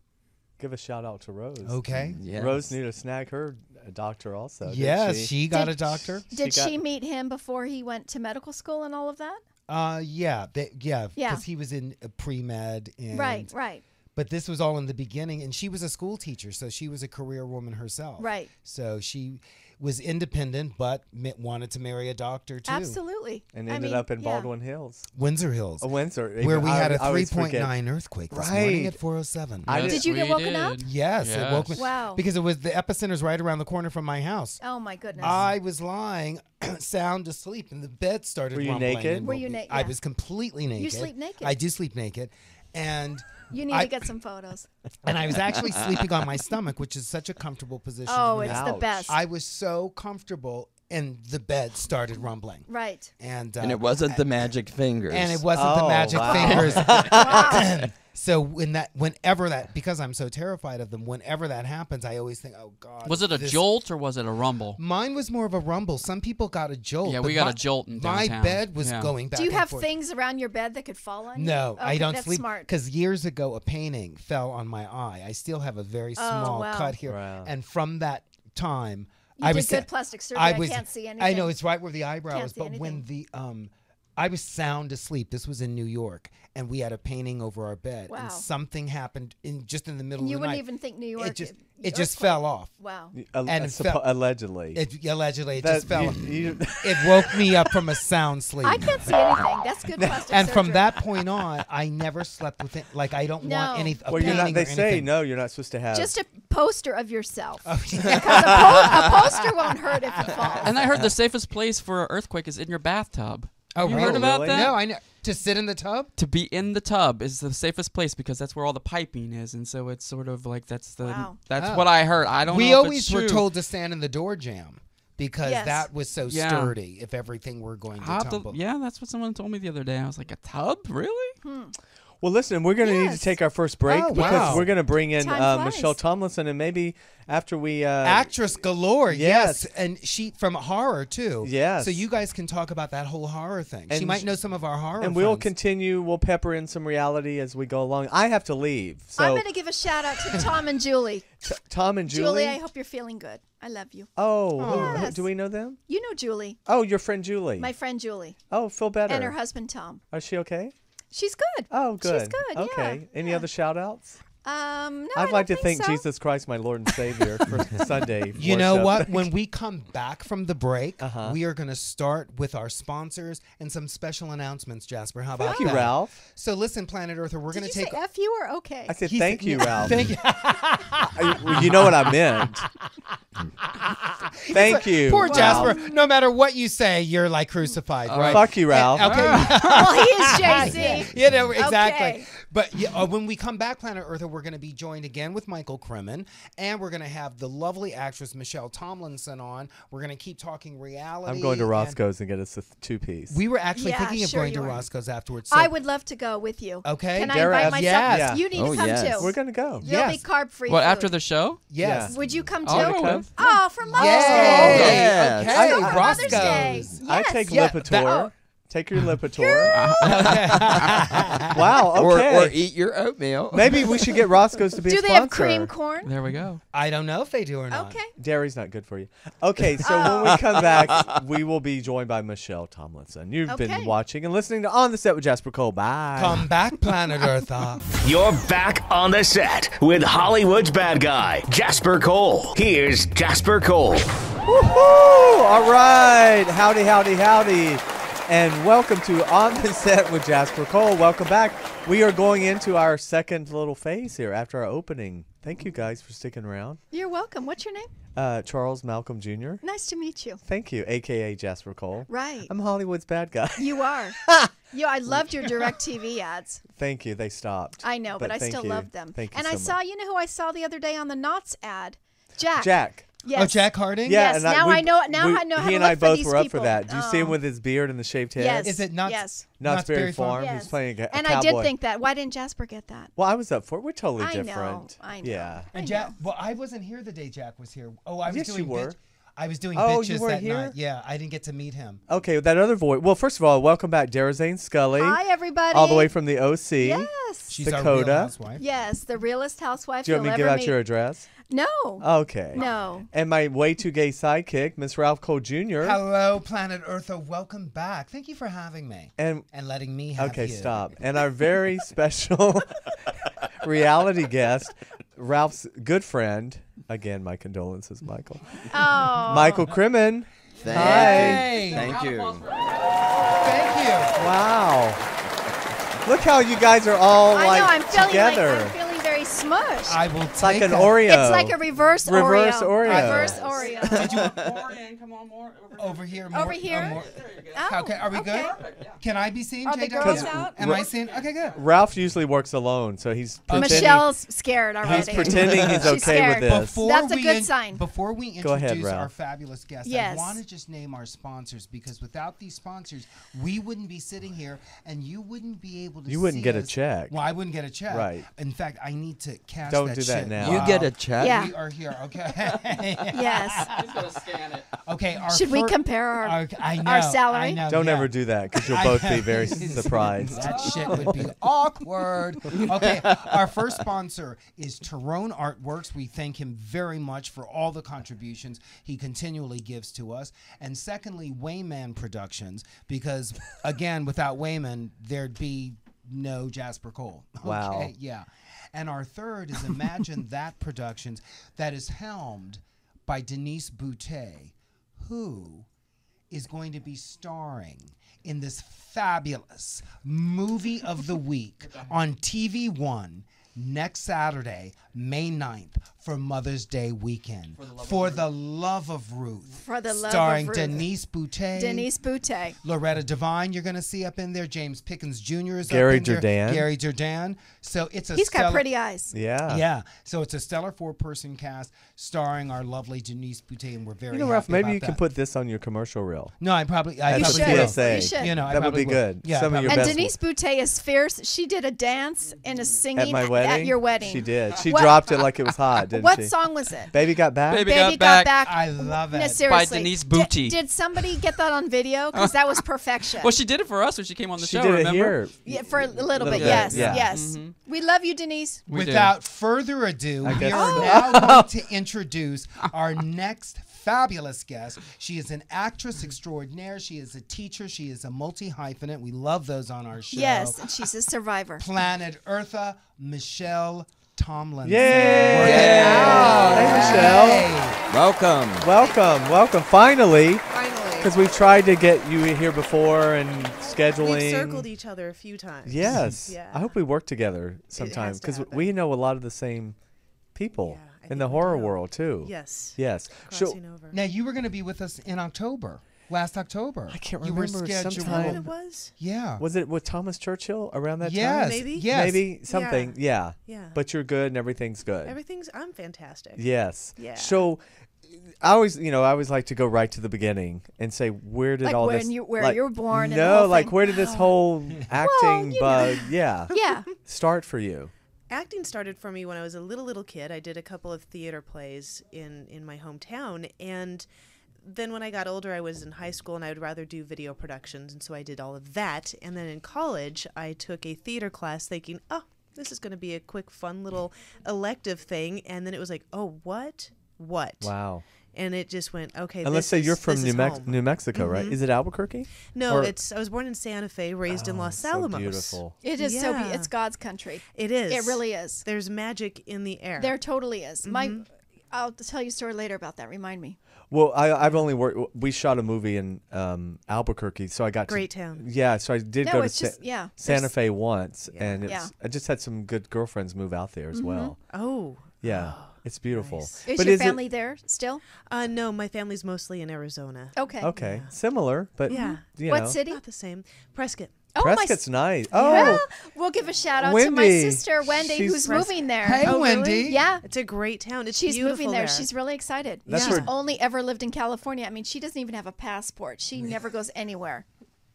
Give a shout out to Rose. Okay. Yes. Rose knew to snag her a doctor also. didn't Yes, she? she got Did- a doctor. Did got- she meet him before he went to medical school and all of that? Yeah, Yeah. because he was in pre-med. And, Right. But this was all in the beginning, and she was a school teacher, so she was a career woman herself. Right. So she was independent, but wanted to marry a doctor too. Absolutely. And I ended mean, up in yeah. Baldwin Hills. Windsor Hills, Windsor. where we had a I always forget. 3.9 earthquake this morning Right. at 4:07. I Yes, Did you get we woken up? did. Yes, it woke me. Wow. Because it was the epicenter's right around the corner from my house. Oh my goodness. I was lying sound asleep, and the bed started Were you rumbling naked? and Were you woke me. naked? I Yeah. was completely naked. sleep naked. I do sleep naked. And you need I- to get some photos. and I was actually sleeping on my stomach, which is such a comfortable position. Oh, for me. it's the Ouch. best. I was so comfortable, and the bed started rumbling. Right. And And it wasn't the magic fingers. And it wasn't Oh, the magic wow. fingers. Wow. So whenever that, because I'm so terrified of them, whenever that happens, I always think, oh God. Was it a this- jolt or was it a rumble? Mine was more of a rumble. Some people got a jolt. Yeah, but we got my- a jolt in My downtown. bed was Yeah. going back Do you and have forth. things around your bed that could fall on you? No, I Okay, don't that's sleep smart. because years ago a painting fell on my eye. I still have a very small wow. cut here, Wow. and from that time, You I did was good plastic surgery. I can't see anything. I know it's right where the eyebrow Can't is, see but when anything. the I was sound asleep. This was in New York, and we had a painting over our bed, Wow. and something happened just in the middle And you of the wouldn't night. even think New York. It just earthquake. fell off. Wow. And it fell- allegedly. It allegedly That- just fell. you- It woke me up from a sound sleep. I can't see anything. That's good plastic And from surgery. that point on, I never slept with it. Like I don't No. want any. well, you're not. painting They or say anything. no. You're not supposed to have. Just a poster of yourself. Oh, Because a poster won't hurt if it falls. And I heard the safest place for an earthquake is in your bathtub. Oh, You really? heard about that? No, I know. To sit in the tub? To be in the tub is the safest place because that's where all the piping is, and so it's sort of like that's Wow. Oh. what I heard. I don't know. We if always it's were true. told to stand in the door jamb because Yes. that was so Yeah. sturdy if everything were going to I'll have to- tumble. yeah, that's what someone told me the other day. I was like, a tub, really? Well, listen, we're going to need to Yes. take our first break Oh, because wow. we're going to bring in Time flies. Michelle Tomlinson, and maybe after we Actress galore, Yes. yes. And she from horror too. Yes. So you guys can talk about that whole horror thing. She And might know some of our horror and we'll friends. continue. We'll pepper in some reality as we go along. I have to leave, so I'm going to give a shout out to Tom and Julie. Tom and Julie. Julie, I hope you're feeling good. I love you. Oh, Yes. do we know them? You know Julie, Oh, your friend Julie. my friend Julie, Oh, feel better. and her husband Tom. Is she okay? She's good. Oh, good. She's good. Okay. Yeah. Any yeah. other shout outs? No, I'd I like to don't thank so. Jesus Christ, my Lord and Savior, for Sunday. You know worship. what? When we come back from the break, Uh-huh. we are going to start with our sponsors and some special announcements, Jasper. How about Thank you, that? Ralph. So listen, Planet Earther, we're Did going you to take... say F you or okay? I said He thank said- you, yeah, Ralph. Thank you. You know what I meant. Thank you. Poor Ralph. Jasper. No matter what you say, you're like crucified, right? Fuck you, Ralph. Okay. well, he is JC. You know, exactly. Okay. But yeah, when we come back, Planet Earther, we're going to be joined again with Michael Kremin, and we're going to have the lovely actress Michelle Tomlinson on. We're going to keep talking reality. I'm going to and Roscoe's and get us a two-piece. We were actually Yeah, thinking of sure going to you are. Roscoe's afterwards. So I would love to go with you. Okay. Can Dara I invite asked- myself? Yes. You need Oh, to come yes. too. We're going to go. There'll be Yes. carb-free What, food. after the show? Yes. Yeah. Would you come too? I'll go Okay. with. Oh, for Mother's Yay! Day. Yes. Okay. Oh, for Mother's Day. Roscoe's. I Yes. take Yeah, Lipitor. that- Take your Lipitor. Wow. Okay. Or eat your oatmeal. Maybe we should get Roscoe's to be a Do sponsor. they have cream corn? There we go. I don't know if they do or not. Okay. Dairy's not good for you. Okay, so when we come back, we will be joined by Michelle Tomlinson. You've been Okay. watching and listening to On the Set with Jasper Cole. Bye. Come back, Planet Earth. You're back on the set with Hollywood's bad guy, Jasper Cole. Here's Jasper Cole. Woohoo! All right. Howdy, howdy, howdy. And welcome to On the Set with Jasper Cole. Welcome back. We are going into our second little phase here after our opening. Thank you guys for sticking around. You're welcome. What's your name? Charles Malcolm Jr. Nice to meet you. Thank you, a.k.a. Jasper Cole. Right. I'm Hollywood's bad guy. You are. I loved your DirecTV ads. Thank you. They stopped. I know, but I thank still you. love them. Thank you and so I saw, much. you know who I saw the other day on the Knott's ad? Jack. Jack. Yes. Oh, Jack Harding? Yeah, Yes, and now I know- now I know how He to and I look for both these were up people. for that. Do you see him Oh. with his beard and the shaved head? Yes. Is it Knott's? Yes. Knott's Berry Farm. Yes. He's playing a And cowboy. I did think that. Why didn't Jasper get that? Well, I was up for it. We're totally I know, different. I know. Yeah. And I Jack, know. well, I wasn't here the day Jack was here. Oh, I was Yes, doing you were. I was doing Oh, you bitches weren't that here? night. Yeah, I didn't get to meet him. Okay, that other voice. Well, first of all, welcome back, Darazane Scully. Hi, everybody. All the way from the OC. Yes. She's our Dakota. real housewife. Yes, the realest housewife Do you want me you'll to give ever out meet. your address? No. Okay. No. And my way too gay sidekick, Miss Ralph Cole Jr. Hello, Planet Eartha. Welcome back. Thank you for having me And and letting me have okay, you. stop. And our very special reality guest, Ralph's good friend. Again, my condolences, Michael. Oh. Michael Kremin. Hey. Thank you. Thank you. Wow. Look how you guys are all I like know. I'm feeling together. I'm feeling very smushed. I will take It's like an that. Oreo. It's like a reverse Oreo. Reverse Oreo. Reverse Oreo. Did you Orion, come on, more. over here? More, Over here? more. Oh, Okay, are we okay. good? Can I be seen, Are the JW? girls out? Am I seen? Okay, good. Ralph usually works alone, so he's pretending. Michelle's scared already. He's pretending he's She's okay with scared. this. Before That's a we good sign. Before we Go introduce ahead, our Ralph. fabulous guests, Yes. I want to just name our sponsors because without these sponsors, we wouldn't be sitting here and you wouldn't be able to You wouldn't see get a us. check. Well, I wouldn't get a check. Right. In fact, I need to cash Don't that do that shit. now. You get a check? Yeah. We are here, okay? Yes. Just gotta scan it. Okay. Our Should we fir- compare our I know, our salary? I know, Don't yeah. ever do that because you'll both be very surprised. That shit would be awkward. Okay, our first sponsor is Tyrone Artworks. We thank him very much for all the contributions he continually gives to us. And secondly, Wayman Productions, because again, without Wayman, there'd be no Jasper Cole. Okay, Wow. yeah. And our third is Imagine That Productions, that is helmed by Denise Boutet, who is going to be starring in this fabulous movie of the week on TV One next Saturday, May 9th, for Mother's Day weekend. For the Love of Ruth. For the Love of starring Ruth. Denise Boutet. Denise Boutet. Loretta Devine, you're going to see up in there. James Pickens Jr. is Gary up in there. Jordan. Gary Jordan. So it's a He's got stellar- pretty eyes. Yeah. Yeah. So it's a stellar 4-person cast starring our lovely Denise Boutet, and we're very You know, Ralph, happy maybe about you can that. put this on your commercial reel. No, I probably At You the should. PSA. You should. You know, I That would probably be good. Yeah, Some of your And best Denise Boutet is fierce. She did a dance and a singing at my wedding. at your wedding. She did. She What- dropped it like it was hot, didn't What she? song was it? Baby got back. Baby Baby Got got back. I love it. No, seriously. Denise Did- Boutet. Did somebody get that on video? Because that was perfection. Well, she did it for us when she came on the She show. did it remember? here. Yeah, for a little bit. bit, Yes, yeah. yes. We love you, Denise. We do. Without further ado, we guess are so. now going to introduce our next fabulous guest. She is an actress extraordinaire. She is a teacher. She is a multi-hyphenate. We love those on our show. Yes, and she's a survivor. Planet Eartha, Michelle Tomlinson. Yay! Work it Yay! out. Hey, Michelle. Hey. Welcome. Welcome. Finally. Finally. Because we've tried to get you here before and scheduling. We've circled each other a few times. Yes. Yeah. I hope we work together sometime has to because happen. we know a lot of the same people Yeah, I in think the we horror do. world too. Yes. Yes. So Crossing over. Now, you were going to be with us in October, last October. I can't You were remember, scheduled. Do you know when sometime- it was? Yeah. was it with Thomas Churchill around that Yes. time? Maybe? Yes. Maybe something. Yeah. Yeah. But you're good and everything's good. I'm fantastic. Yes. Yeah. So I always like to go right to the beginning and say, where did Like all when this? you- where like, you were born and the No, whole like thing. where did this whole acting you know. bug? Yeah. Yeah. Start for you. Acting started for me when I was a little kid. I did a couple of theater plays in my hometown, and then when I got older, I was in high school and I would rather do video productions. And so I did all of that. And then in college, I took a theater class thinking, oh, this is going to be a quick, fun little elective thing. And then it was like, oh, what? Wow. And it just went, okay. And let's say you're from New home. Mexico, right? Is it Albuquerque? No, Or- I was born in Santa Fe, raised in Los so Alamos. beautiful. It is Yeah. it's God's country. It is. It really is. There's magic in the air. There totally is. I'll tell you a story later about that. Remind me. Well, I've only worked. We shot a movie in Albuquerque, so I got Great to, town. Yeah, so I did go to it's just Santa there's- Fe once, and Yeah. I just had some good girlfriends move out there as well. Oh. Yeah, it's beautiful. nice. Is But your it- family there still? No, my family's mostly in Arizona. Okay. Okay, similar, but Yeah. you What know, city? Not the same. Prescott. Oh, Prescott's nice. Oh, Well, we'll give a shout out to my Wendy. sister Wendy, She's who's moving there. Hey, Oh, really? Wendy. Yeah, It's a great town. It's she's beautiful moving there. She's really excited. That's She's where- only ever lived in California. I mean, she doesn't even have a passport. She never goes anywhere.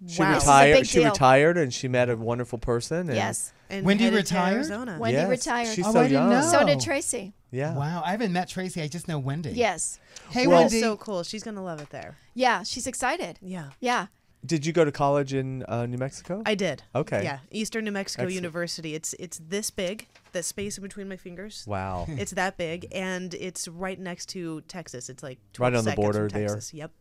she Wow. This is a retired. big She deal. retired, and she met a wonderful person. And Yes. And Wendy headed to retired? Arizona. Wendy yes, retired. She's Oh, so I didn't young. know. So did Tracy. Yeah. Wow, I haven't met Tracy. I just know Wendy. Yes. Hey, Well- Wendy. So cool. She's gonna love it there. Yeah, she's excited. Yeah. Yeah. Did you go to college in New Mexico? I did. Okay. Yeah. Eastern New Mexico Excellent. University. It's this big. The space in between my fingers. Wow. It's that big, and it's right next to Texas. It's like 12 Right on the seconds border from there. Texas. Yep.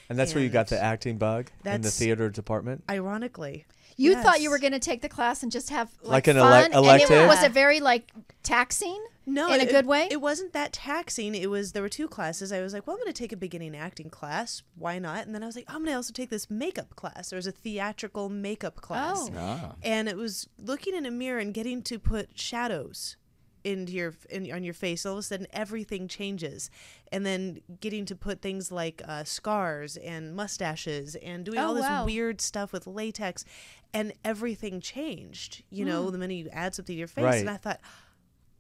And that's where you got the And acting bug in the that's- theater department. Ironically. You Yes. thought you were going to take the class and just have Like like an fun, elective? and was it very like taxing? No, in a good way. It wasn't that taxing. There were two classes. I was like, well, I'm going to take a beginning acting class. Why not? And then I was like, I'm going to also take this makeup class. There was a theatrical makeup class. Oh. And it was looking in a mirror and getting to put shadows into on your face. All of a sudden, everything changes, and then getting to put things like scars and mustaches and doing Oh, all this wow. weird stuff with latex, and everything changed. You know, the minute you add something to your face, Right. and I thought,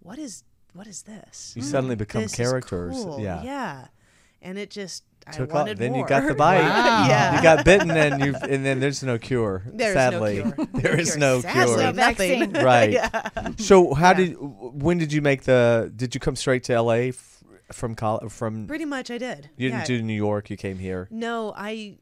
what is this? You suddenly become This is characters. cool. Yeah. Yeah, and it just Took I wanted off. Then more. you got the bite. Wow. Yeah. You got bitten, and then there's no cure. There's sadly, no cure. there is no Sadly, cure. No nothing. vaccine. Right. Yeah. So when did you make did you come straight to LA from college? From Pretty much, I did. you Yeah. didn't do New York. You came here. No, I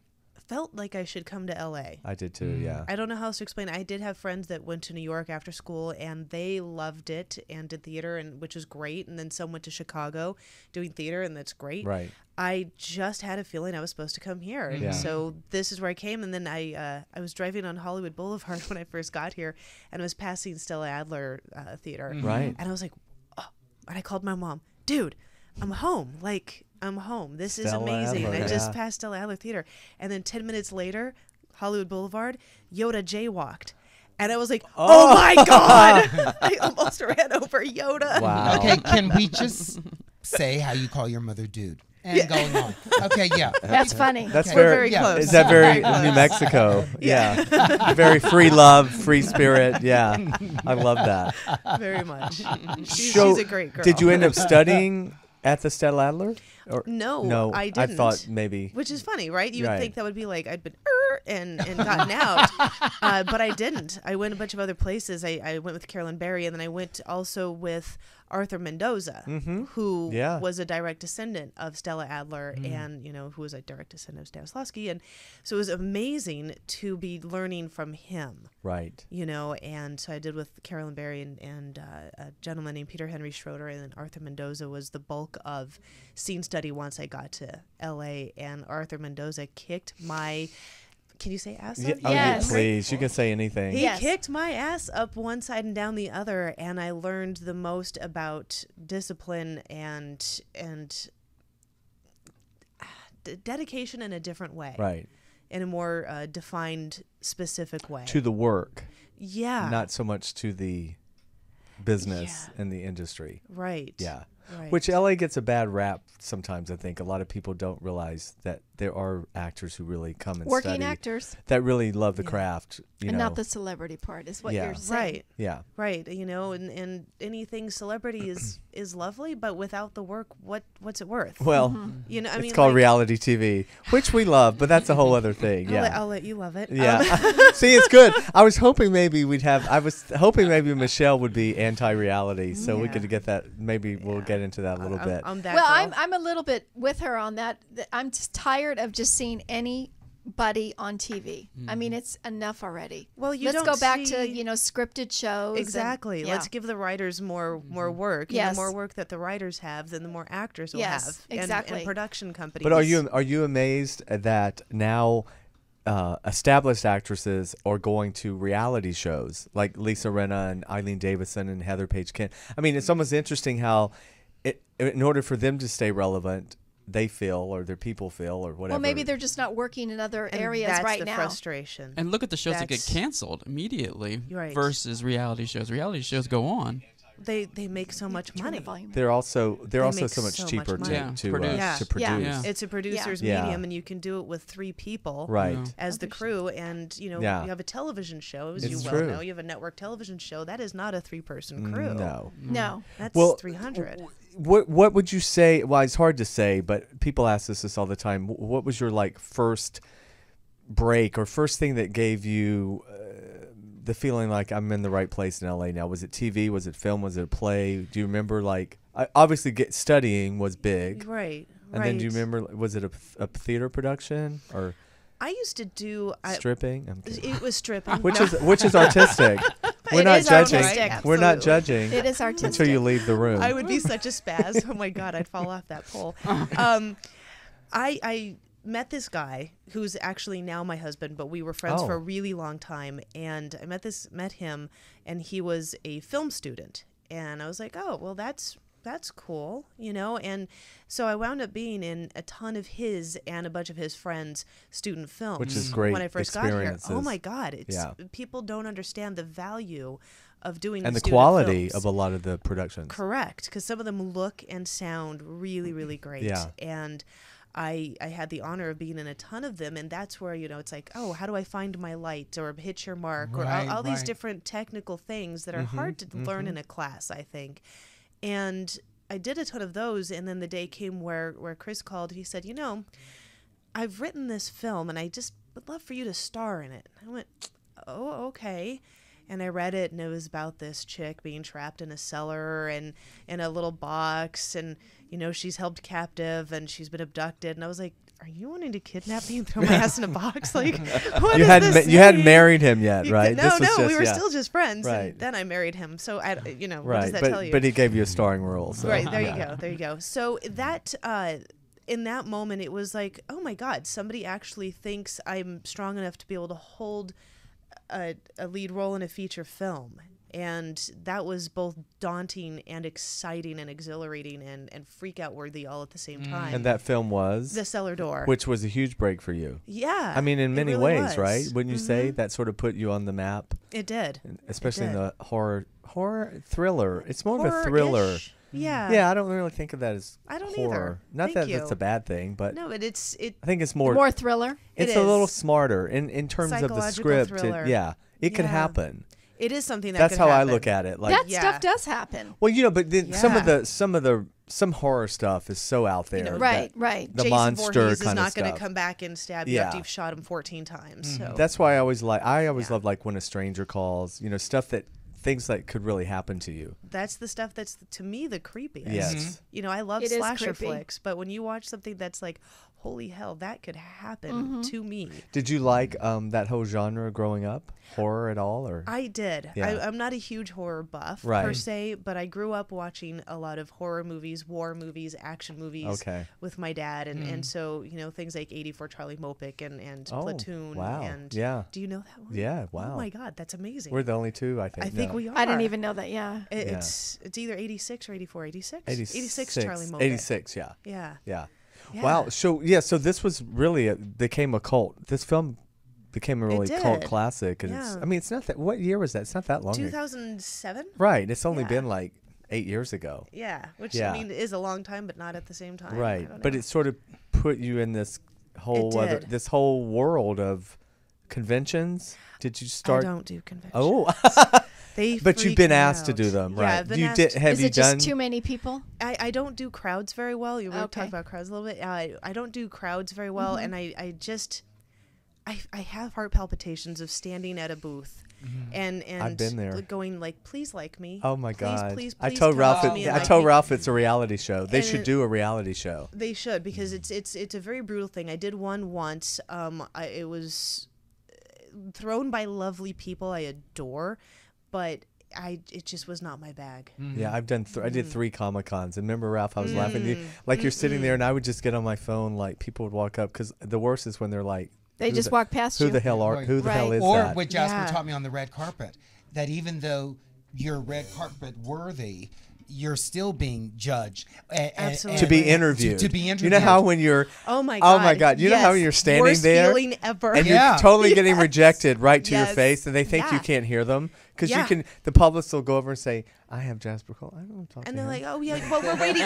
felt like I should come to LA. I did too. Yeah. I don't know how else to explain it. I did have friends that went to New York after school, and they loved it and did theater, and which was great. And then some went to Chicago doing theater, and that's great. Right. I just had a feeling I was supposed to come here, and Yeah. so this is where I came. And then I was driving on Hollywood Boulevard when I first got here, and I was passing Stella Adler Theater, Right. and I was like, oh, and I called my mom, dude, I'm home. Like, I'm home. This is Stella amazing. Adler, And I just yeah. passed Stella Adler Theater. And then 10 minutes later, Hollywood Boulevard, Yoda jaywalked. And I was like, oh my God. I almost ran over Yoda. Wow. Okay, can we just say how you call your mother dude? And going on. Okay, yeah. That's funny. That's Okay. We're very. very Yeah. close. Is that very Very close. New Mexico? Yeah. Very free love, free spirit. Yeah. I love that. Very much. She's So, a great girl. Did you end up studying at the Stella Adler? Or No, I I didn't. thought maybe. Which is funny, right? You would Right. think that would be like I'd been and gotten out, but I didn't. I went a bunch of other places. I went with Carolyn Berry, and then I went also with Arthur Mendoza, who Yeah. was a direct descendant of Stella Adler, and who was a direct descendant of Stanislavski, and so it was amazing to be learning from him. Right. And so I did with Carolyn Berry and a gentleman named Peter Henry Schroeder, and then Arthur Mendoza was the bulk of scene study once I got to LA, and Arthur Mendoza kicked my, can you say ass? Yeah, up? oh, yeah, Yes. please. You can say anything. He Yes. kicked my ass up one side and down the other, and I learned the most about discipline and dedication in a different way, Right. in a more defined, specific way. To the work, Yeah. not so much to the business Yeah. and the industry. Right. Yeah. Right. Which LA gets a bad rap sometimes, I think. A lot of people don't realize that there are actors who really come and Working study actors. that really love the Yeah. craft. You And know, not the celebrity part is what Yeah. you're saying. Right. yeah. Right, you know, and anything celebrity is lovely, but without the work, what's it worth? Well, You know, I it's mean, called like, reality TV, which we love, but that's a whole other thing. I'll, Yeah. let, I'll let you love it. Yeah. See, it's good. I was hoping maybe Michelle would be anti-reality, so we Yeah. could get that. Maybe we'll get into that a little bit. I'm that Well, girl. I'm a little bit with her on that. I'm just tired of just seeing anybody on TV. I mean, it's enough already. Well, you Let's don't go back to see- scripted shows. and- Exactly. yeah. Let's give the writers more work. And Yes. the more work that the writers have, then the more actors will Yes, have. exactly. And production companies. But are you amazed that now established actresses are going to reality shows like Lisa Rinna and Eileen Davison and Heather Page Kent? I mean, it's almost interesting how in order for them to stay relevant, they feel, or their people feel, or whatever. Well, maybe they're just not working in other And areas that's right the now. frustration. And look at the shows that get That's- canceled immediately Right. versus reality shows. Reality shows go on. They make so much Turn the money. volume. they're also make so much so much cheaper money. Yeah, to produce. Yeah. to produce. Yeah. It's a producer's Yeah. medium, and you can do it with 3 people. Right. Yeah. As the crew, and you know, Yeah. you have a television show, as It's you well true. know. You have a network television show. That is not a 3-person crew. No. No. That's Well, 300. What would you say? Well, it's hard to say, but people ask us this all the time. What was your first break or first thing that gave you the feeling like I'm in the right place in LA now? Was it TV? Was it film? Was it a play? Do you remember obviously studying was big, Right. and then do you remember was it a theater production or I used to do. stripping? I'm kidding. It was stripping. Which No. is artistic. We're It not is judging. artistic, We're not absolutely. judging It is artistic. until you leave the room. I would be such a spaz. Oh my god, I'd fall off that pole. I met this guy who's actually now my husband, but we were friends Oh. for a really long time. And I met him, and he was a film student. And I was like, oh, well, that's cool, you know. And so I wound up being in a ton of his and a bunch of his friends' student films, Which is great when I first got here. Oh experiences. my god, it's Yeah. people don't understand the value of doing and the student quality films. of a lot of the productions. Correct, because some of them look and sound really, really great. Yeah. And I had the honor of being in a ton of them, and that's where, you know, it's like, oh, how do I find my light or hit your mark or Right, all these right. different technical things that are hard to learn in a class, I think. And I did a ton of those, and then the day came where Chris called. He said, you know, I've written this film, and I just would love for you to star in it. I went, oh, okay. And I read it, and it was about this chick being trapped in a cellar and in a little box, and you know, she's held captive and she's been abducted. And I was like, "Are you wanting to kidnap me and throw my ass in a box? Like, what You is hadn't this you hadn't saying?" married him yet, right? No, This was no, just- we were yeah. still just friends. Right. And then I married him. So what Right, does that but tell you? but he gave you a starring role. So. Right, there yeah. you go. There you go. So that in that moment, it was like, oh my God, somebody actually thinks I'm strong enough to be able to hold a lead role in a feature film. And that was both daunting and exciting and exhilarating and freak out worthy all at the same time. And that film was The Cellar Door. which was a huge break for you. Yeah. I mean, in it many really ways, was. right? Wouldn't you say Mhm. that sort of put you on the map, It did. especially in did. the horror thriller? It's more of a thriller. Horror-ish. Yeah. Yeah, I don't really think of that as I don't horror. either. Not Thank that you. that's a bad thing, but No, but it I think it's more. More thriller. It's It a little is. smarter in terms of the Psychological script. thriller. It can Yeah. happen. it is something that That's could how I happen. look at it. Like, That yeah. stuff does happen. well, but then Yeah. some horror stuff is so out there. know, Right, that- right. The Jason monster Voorhees is kind of not going to stuff. come back and stab you Yeah. after you've shot him 14 times. So That's why I always Yeah. love like When a Stranger Calls. Stuff things that could really happen to you. that's the stuff that's to me the creepiest. Yes. You know, I love It is slasher creepy. flicks, but when you watch something that's like, holy hell, that could happen to me. Did you like that whole genre growing up? Horror at all, or I did. Yeah. I'm not a huge horror buff per Right. se, but I grew up watching a lot of horror movies, war movies, action movies Okay. with my dad. And so, things like 84 Charlie Mopic and Oh, Platoon. wow. And Yeah. do you know that one? Yeah, wow. Oh my God, that's amazing. we're the only two, I think. I think No. we are. I didn't even know that. Yeah. Yeah. It's either 86 or 84. 86? 86 Charlie Mopic. 86, yeah. Yeah. Yeah. Yeah. Wow. So this was really became a cult. This film became a really cult did. classic. And Yeah. it's not that. What year was that? It's not that long ago. 2007? Right. It's only Yeah. been like 8 years ago. Yeah. Which, Yeah. I mean, is a long time, but not at the same time. I Right. don't But know. it sort of put you in this whole other did. this whole world of conventions? Did you start? I don't do conventions. Oh, They but you've freak been me asked to out. do them, Yeah, right? I've been You asked. did. Have Is you it just done? too many people? I don't do crowds very well. We were Okay. talking about crowds a little bit. I don't do crowds very well, and I have heart palpitations of standing at a booth. And I've been there. going like, please like me. Oh my Please, God! please, I please told come Ralph. to me and I like told me. Ralph it's a reality show. They And should do a reality show. They should, because it's a very brutal thing. I did one once. It was thrown by lovely people I adore, but it just was not my bag. Yeah, I've done. I did 3 Comic-Cons, and remember, Ralph, I was laughing at you. Like you're sitting there, and I would just get on my phone. Like people would walk up, because the worst is when they're like, They who just the- walk past Who you. the hell are? Right. Who the hell Right. is Or that? what Jasper Yeah. taught me on the red carpet, that even though you're red carpet worthy, you're still being judged. Absolutely. To be interviewed. To be interviewed. You know how when you're Oh my god. Oh my God! You know how Yes. you're standing Worst there feeling ever. and Yeah. you're totally getting Yes. rejected right to your Yes. face, and they think you Yeah. can't hear them because you Yeah. can. The publicist will go over and say, "I have Jasper Cole. I don't want to talk And to they're him." like, oh yeah, well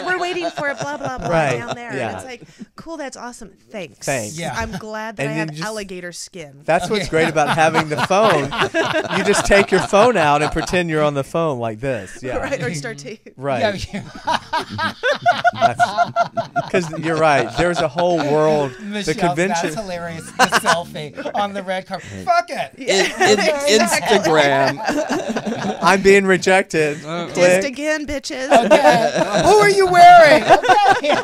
we're waiting for it, blah blah blah Right. down there. Yeah. And it's like, cool, that's awesome. Thanks. Thanks. Yeah. I'm glad that And I then have just- alligator skin. That's what's great about having the phone. You just take your phone out and pretend you're on the phone like this. Yeah. Right, or start taking. Right. Yeah, Because you're right. There's a whole world. Michelle, The convention. that's hilarious. The selfie on the red carpet. Fuck it. Instagram. I'm being rejected. Dissed Click. again, bitches. Okay. Who are you wearing? Okay.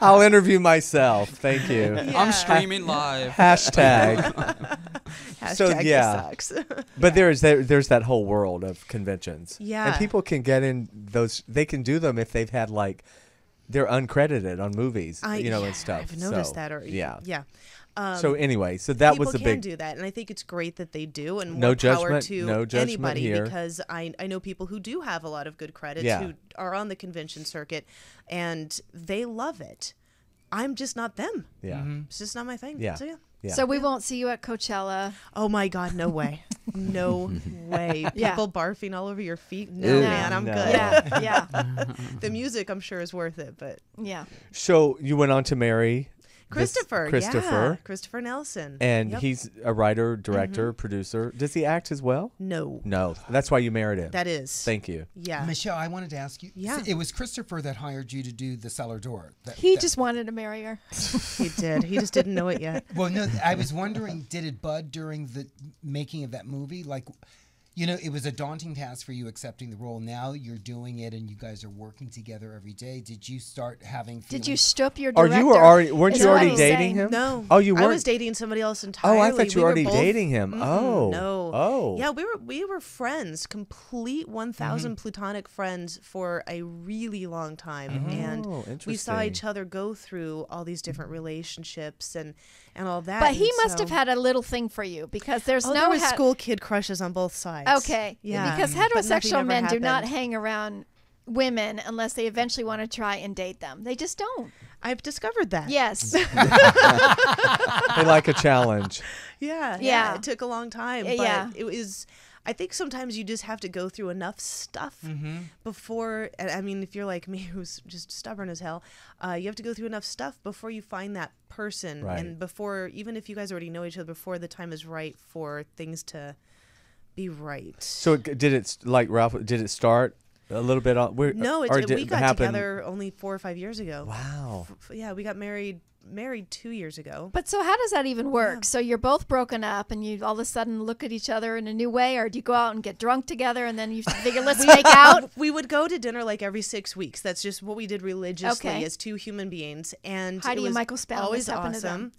I'll interview myself. Thank you. Yeah. I'm streaming live. Hashtag. Hashtag So, this yeah. sucks. But there's that whole world of conventions. Yeah. And people can get in those. They can do them if they've had like, they're uncredited on movies, and stuff. I've noticed So, that. Or yeah. yeah. So anyway, so that People was the can big. do that, and I think it's great that they do. And No more power judgment- to no judgment anybody, here. because I know people who do have a lot of good credits Yeah. who are on the convention circuit, and they love it. I'm just not them. Yeah. It's just not my thing. Yeah. So yeah. Yeah. So we won't see you at Coachella. Oh my God, no way. No way. Yeah. People barfing all over your feet. No, Ew. man, I'm No. good. Yeah, yeah, The music, I'm sure, is worth it, but yeah. So you went on to marry Christopher, Christopher. yeah. Christopher Nelson. and Yep. he's a writer, director, producer. Does he act as well? No. No. That's why you married him. That is. Thank you. Yeah. Michelle, I wanted to ask you. Yeah. It was Christopher that hired you to do the cellar door. He just wanted to marry her. He did. He just didn't know it yet. Well, no, I was wondering, did it bud during the making of that movie? Like, it was a daunting task for you accepting the role. Now you're doing it, and you guys are working together every day. Did you start having? Did you feelings- stoop your Or director? you were already? Weren't is you what already he's dating saying. him? No. Oh, you I weren't. was dating somebody else entirely. Oh, I thought you were already both- dating him. Oh. No. Oh. Yeah, we were friends, complete 1,000 platonic friends for a really long time, and we saw interesting. each other go through all these different relationships and all that. But he and must have so- had a little thing for you, because there's Oh, no there was ha- school kid crushes on both sides. Okay. Yeah. Because But nothing heterosexual ever men do not happened. hang around women unless they eventually want to try and date them. They just don't. I've discovered that. Yes. They like a challenge. Yeah. Yeah. It took a long time, Yeah, but yeah. it was. I think sometimes you just have to go through enough stuff before. And I mean, if you're like me, who's just stubborn as hell, you have to go through enough stuff before you find that person, Right. and before, even if you guys already know each other, before the time is right for things to be right. So did it, like Ralph? Did it start a little bit on? No, or we did it got happen? together only 4 or 5 years ago. Wow. Yeah, we got married 2 years ago. But so how does that even work? So you're both broken up and you all of a sudden look at each other in a new way, or do you go out and get drunk together and then you figure, let's make out? We would go to dinner like every 6 weeks. That's just what we did religiously Okay. as two human beings. And Heidi it was and Michael Spell, always what's happened to them? awesome.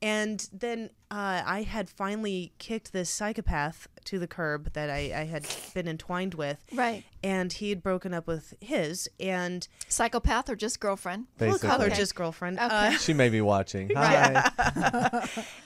And then I had finally kicked this psychopath to the curb that I had been entwined with. Right. And he had broken up with his. And Psychopath or just girlfriend? we'll call her Okay. just girlfriend. Okay. She may be watching. Hi.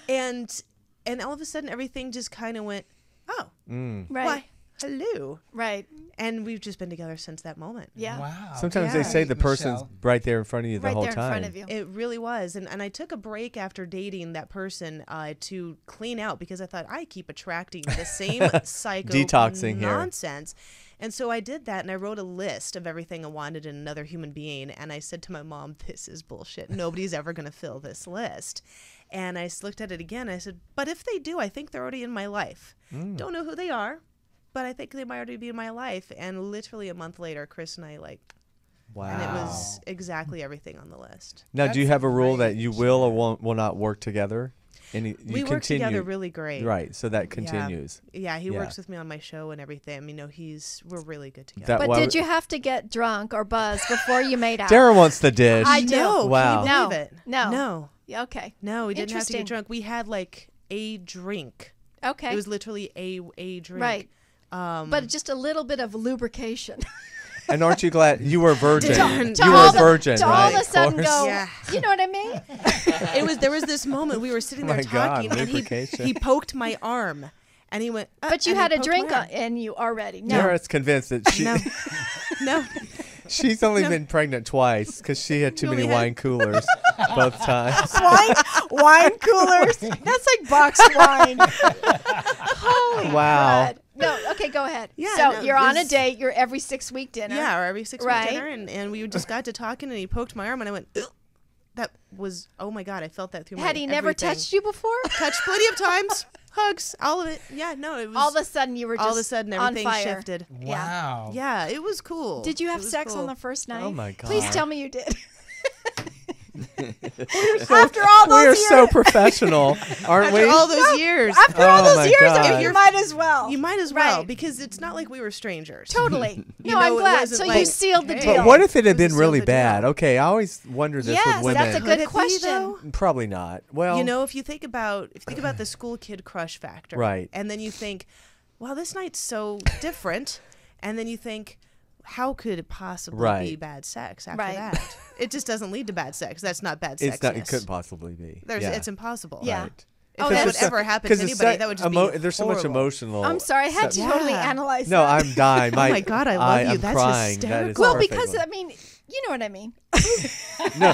And all of a sudden, everything just kind of went, oh, Right. why? hello. Right. And we've just been together since that moment. Yeah. Wow. Sometimes Yeah. they say the person's Michelle. right there in front of you the Right whole there in time. front of you. It really was. And I took a break after dating that person to clean out because I thought I keep attracting the same psycho Detoxing here. nonsense. And so I did that, and I wrote a list of everything I wanted in another human being. And I said to my mom, this is bullshit. Nobody's ever going to fill this list. And I looked at it again. I said, but if they do, I think they're already in my life. Don't know who they are, but I think they might already be in my life. And literally a month later, Chris and I, Wow. and it was exactly everything on the list. Now, do you That's have a rule that great. you will or will not work together? And you We work continue, together really great. Right, so that continues. Yeah, he Yeah. works with me on my show and everything. I mean, we're really good together. That But why- did you have to get drunk or buzzed before you made out? Darren wants the dish. I do. No, Wow. can you believe No, it? no. No. Yeah, okay. No, we didn't have to Interesting. get drunk. We had a drink. Okay. It was literally a drink. Right. Um, But just a little bit of lubrication. And aren't you glad you were a virgin? To You all were a the- virgin, to right? all of a sudden course. go, Yeah. you know what I mean? there was this moment we were sitting there My God, talking, and lubrication. he poked my arm, and he went. But you and he had a poked drink my arm. in you already. No. Darren's convinced that she No, no. she's only been pregnant twice because she had too You many only had- wine coolers both times. wine coolers. That's like boxed wine. Holy Wow. crud. No, okay, go ahead. Yeah, so no, you're on a this- date. You're every 6-week dinner. Yeah, or every 6 week Right. dinner, and we just got to talking, and he poked my arm, and I went. Ugh. That was, oh my God, I felt that through my Had he never everything. touched you before? Touched plenty of times, hugs, all of it. Yeah, no, it was All of a sudden you were just all of a sudden on everything fire. shifted. Yeah. Wow. Yeah, it was cool. Did you have It was sex cool. on the first night? Oh my Please God. tell me you did. After all those we are years. so professional, aren't we? After all those years, After all Oh those my years, God. you might as well. you might as well Right. because it's not like we were strangers. Totally. You No, I'm know, it glad. wasn't So you like, sealed the hey. deal. But what if it had It was been a really sealed deal. bad? Okay, I always wonder this Yes, with women. that's a Could good it be, question. though? Probably not. Well, You know, if you think about the school kid crush factor, Right. and then you think, wow, this night's so different, and then you think, how could it possibly be Right. bad sex after Right. that? It just doesn't lead to bad sex. That's not bad sex. it's not. It couldn't possibly be. Yeah. It's impossible. Yeah. Right. Oh, If that that's- would ever happen to the anybody, se- that would just be there's so much horrible. emotional. I'm sorry, I had to se- totally Yeah. analyze No, that. I'm dying. Oh my God, I love you. I'm That's crying. That is hysterical. Well, perfect. because, I mean, you know what I mean. No,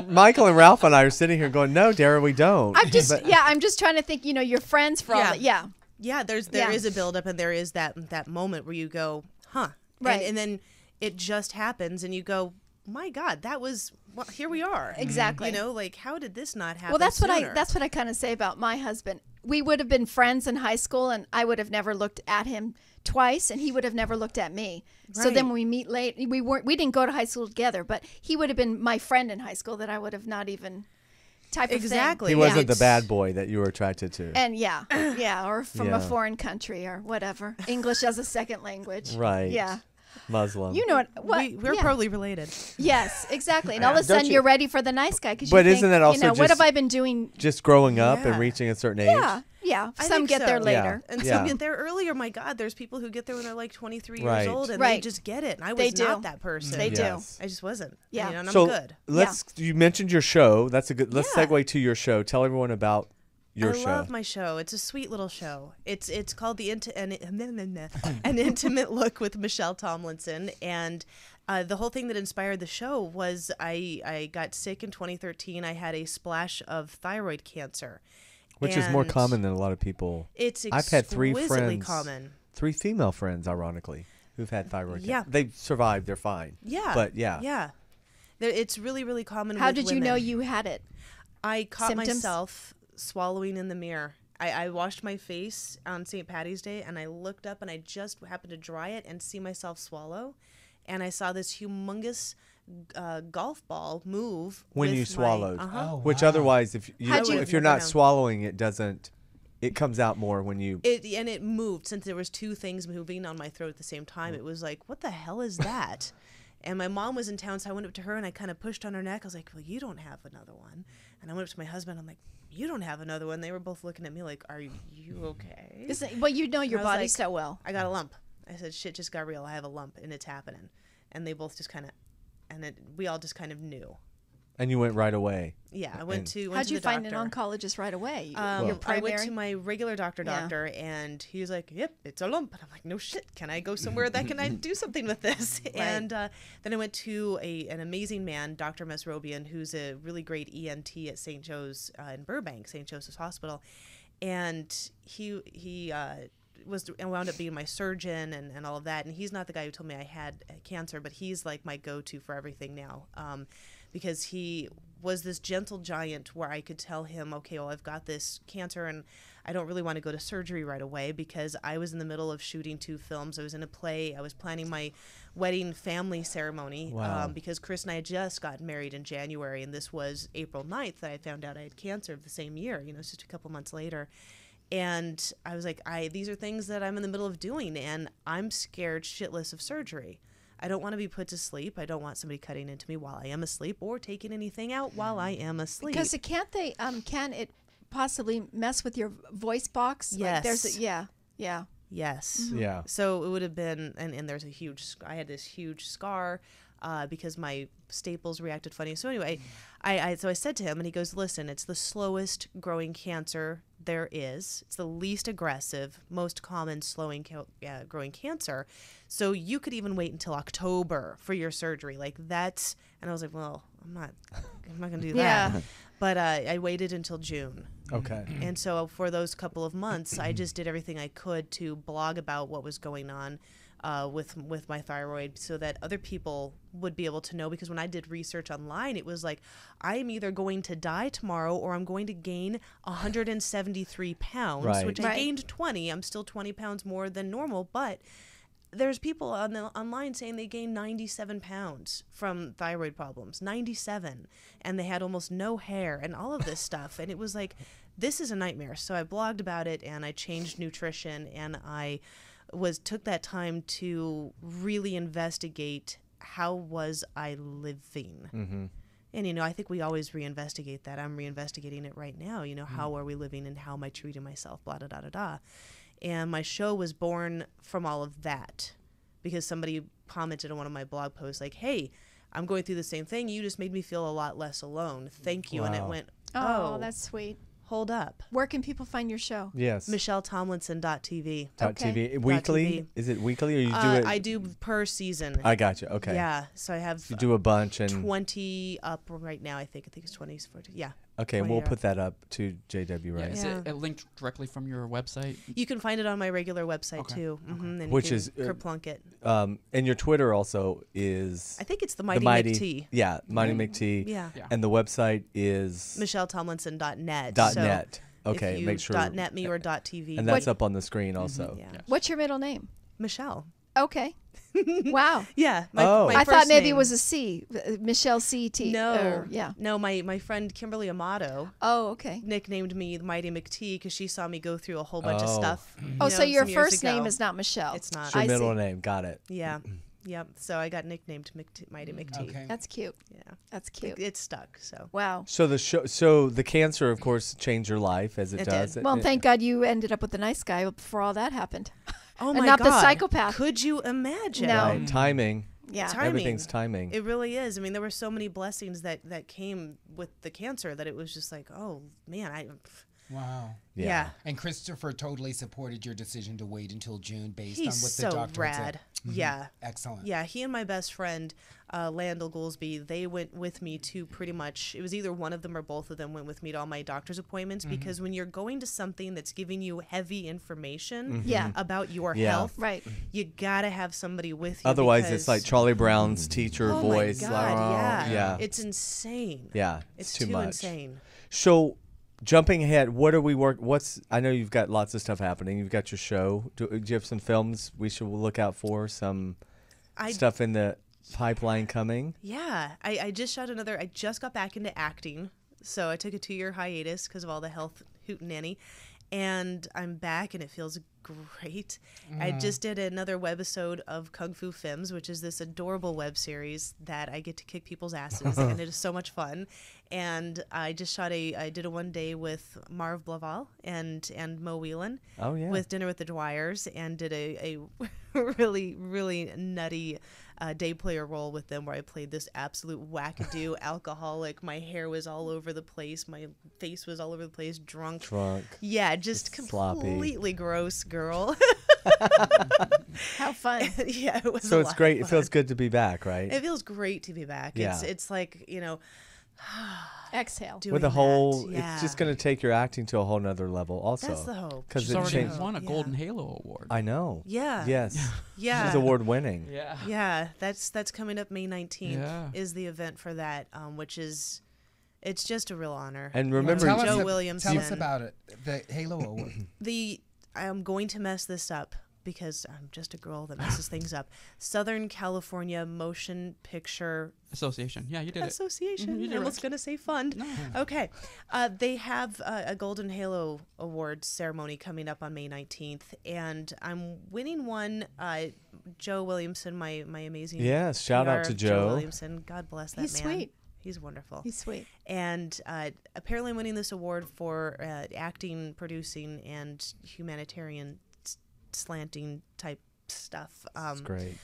Michael and Ralph and I are sitting here going, "No, Dara, we don't." I'm just, But- yeah, I'm just trying to think, you're friends for all Yeah. that. Yeah. Yeah, there Yeah. is a buildup, and there is that moment where you go, huh, Right. and then it just happens, and you go, my God, that was here we are. Exactly. You know, like how did this not happen? Well, that's what sooner? I kind of say about my husband. We would have been friends in high school, and I would have never looked at him twice, and he would have never looked at me. So then Right. when we meet late, we didn't go to high school together, but he would have been my friend in high school that I would have not even type of Exactly. he thing. wasn't the It's- bad boy that you were attracted to. And yeah, or from Yeah. a foreign country or whatever, English as a second language. Right. Yeah. Muslim. You know what? We're yeah. probably related. Yes, exactly. And all of a Don't sudden you- you're ready for the nice guy because But you isn't think, that also what just- have I been doing? just growing up and Yeah. reaching a certain age. Yeah. I Some think get there so. later. And Yeah. some get there earlier. My God, there's people who get there when they're like 23 Right. years old and Right. they just get it. And I They was not do. that person. They do. Yes. I just wasn't. Yeah. You know, and So I'm good. you mentioned your show. That's a good. Let's Yeah. segue to your show. Tell everyone about your I show. love my show. It's a sweet little show. It's called an Intimate Look with Michelle Tomlinson, and the whole thing that inspired the show was I got sick in 2013. I had a splash of thyroid cancer, Which is more and common than a lot of people. It's I've had three exquisitely friends, common. 3 female friends, ironically, who've had thyroid Yeah. cancer. They've survived. They're fine. Yeah, But yeah. yeah. It's really, really common. How with did you know women. you had it? I caught Symptoms? myself swallowing in the mirror. I washed my face on St. Patty's Day, and I looked up, and I just happened to dry it and see myself swallow, and I saw this humongous golf ball move When with you my- swallowed. uh-huh. Oh, Which wow. otherwise, if How'd you- if you're Never not know. swallowing, it doesn't. It comes out more when you. It moved since there was two things moving on my throat at the same time. It was like, what the hell is that? And my mom was in town, so I went up to her and I kind of pushed on her neck. I was like, well, you don't have another one. And I went up to my husband. I'm like, you don't have another one. They were both looking at me like, are you okay? Well, you know your I was body like, so well. I got a lump. I said, shit just got real. I have a lump and it's happening. And they both just kind of, we all just kind of knew. And you went right away. Yeah, I went to. How'd to you the find an doctor. oncologist right away? Your I went primary? to my regular doctor, Yeah. and he was like, "Yep, it's a lump." And I'm like, "No shit, can I go somewhere that can I do something with this?" And then I went to an amazing man, Dr. Mesrobian, who's a really great ENT at St. Joe's in Burbank, St. Joseph's Hospital, and he wound up being my surgeon and all of that. And he's not the guy who told me I had cancer, but he's like my go-to for everything now, because he was this gentle giant where I could tell him, okay, well, I've got this cancer and I don't really want to go to surgery right away, because I was in the middle of shooting 2 films. I was in a play. I was planning my wedding family ceremony. Wow. Because Chris and I had just gotten married in January, and this was April 9th that I found out I had cancer of the same year. You know, it's just a couple months later. And I was like, these are things that I'm in the middle of doing, and I'm scared shitless of surgery. I don't want to be put to sleep. I don't want somebody cutting into me while I am asleep or taking anything out while I am asleep. Because can it possibly mess with your voice box? Yes. Like yeah. Yes. Yeah. So it would have been, and there's I had this huge scar because my staples reacted funny. So anyway, I said to him, and he goes, "Listen, it's the slowest growing cancer there is. It's the least aggressive, most common growing cancer. So you could even wait until October for your surgery. Like that's." And I was like, "Well, I'm not going to do that." Yeah. But I waited until June. Okay. And so for those couple of months, I just did everything I could to blog about what was going on with my thyroid, so that other people would be able to know. Because when I did research online, it was like, I'm either going to die tomorrow or I'm going to gain 173 pounds, Right. which I gained 20. I'm still 20 pounds more than normal, but there's people online saying they gained 97 pounds from thyroid problems, 97, and they had almost no hair and all of this stuff. And it was like, this is a nightmare. So I blogged about it, and I changed nutrition, and I took that time to really investigate how was I living. Mm-hmm. And, you know, I think we always reinvestigate that. I'm reinvestigating it right now. You know, how are we living and how am I treating myself, blah, da, da, da, da. And my show was born from all of that, because somebody commented on one of my blog posts like, "Hey, I'm going through the same thing. You just made me feel a lot less alone. Thank you." Wow. And it went, Oh, that's sweet. hold up. Where can people find your show? Yes. MichelleTomlinson.tv. .tv. Weekly? .tv. Is it weekly, or you do it? I do per season. I got you. Okay. Yeah. So I have You do a bunch and 20 up right now. I think it's 20. Yeah. okay, 20 we'll are put that up to JW, Yeah, right? is Yeah. it linked directly from your website? You can find it on my regular website Okay. too. Mm-hmm, and Which you can is, kerplunk it. And your Twitter also is I think it's the Mighty McT. Yeah, Mighty McT. Yeah. Yeah. And the website is MichelleTomlinson.net. .net. Okay, if you make sure. .net me or .tv. And that's up on the screen also. Yeah. What's your middle name? Michelle. Okay. Wow. Yeah. Oh. my I thought first maybe name. it was a C. Michelle C.T. No. Yeah. No, my friend Kimberly Amato Oh, okay. nicknamed me the Mighty McT because she saw me go through a whole bunch of Oh. stuff. Oh, so your some years first ago. name is not Michelle. It's not. It's your I middle see. name. Got it. Yeah. Yep. So I got nicknamed Mighty McT. Okay. That's cute. Yeah. That's cute. It stuck. So. Wow. So the cancer, of course, changed your life as it It does. did. Well, thank God you ended up with the nice guy before all that happened. Oh And my not God. the psychopath. Could you imagine? No. Right, timing. Yeah. Timing. Everything's timing. It really is. I mean, there were so many blessings that came with the cancer that it was just like, oh man, Wow. yeah. And Christopher totally supported your decision to wait until June based on He's what so the doctor had rad. said. Yeah. Excellent. Yeah, he and my best friend, Landell Goolsby, they went with me to pretty much, it was either one of them or both of them went with me to all my doctor's appointments, because when you're going to something that's giving you heavy information Yeah. about your Yeah. health, Right. you gotta have somebody with you. Otherwise, because- it's like Charlie Brown's teacher oh voice. my God, like, yeah. yeah. It's insane. Yeah, It's too too much. insane. So, jumping ahead, what are we I know you've got lots of stuff happening. You've got your show. Do you have some films we should look out for? Some stuff in the pipeline coming? Yeah, I just I just got back into acting. So I took a 2-year hiatus because of all the health hootenanny. And I'm back, and it feels great. I just did another webisode of Kung Fu Films, which is this adorable web series that I get to kick people's asses, and it is so much fun. And I just I did a one day with Marv Blaval and Mo Whelan. Oh, yeah. With Dinner with the Dwyers, and did a really, really nutty day player role with them where I played this absolute wackadoo alcoholic. My hair was all over the place. My face was all over the place. Drunk. Yeah, just completely gross girl. How fun. Yeah, it was So a it's lot great. of It feels fun. good to be back, right? It feels great to be back. Yeah. It's like, Exhale. With a whole, yeah. it's just going to take your acting to a whole nother level also. That's the hope. Because She's it already changed. won a Golden Halo award. I know. Yeah. Yes. Yeah. She's award winning. Yeah. Yeah, that's coming up May 19th Yeah. is the event for that, which is, it's just a real honor. And remember, Joe Williamson. Tell us about it. The Halo Award. I'm going to mess this up because I'm just a girl that messes things up. Southern California Motion Picture Association. Yeah, you did Association. You did I was right. going to say fund. No. Okay. They have a Golden Halo Awards ceremony coming up on May 19th, and I'm winning one. Joe Williamson, my amazing Yes, shout out PR, to Joe. Williamson. God bless that He's man. sweet. He's wonderful. He's sweet. And apparently winning this award for acting, producing, and humanitarian slanting type stuff. That's great.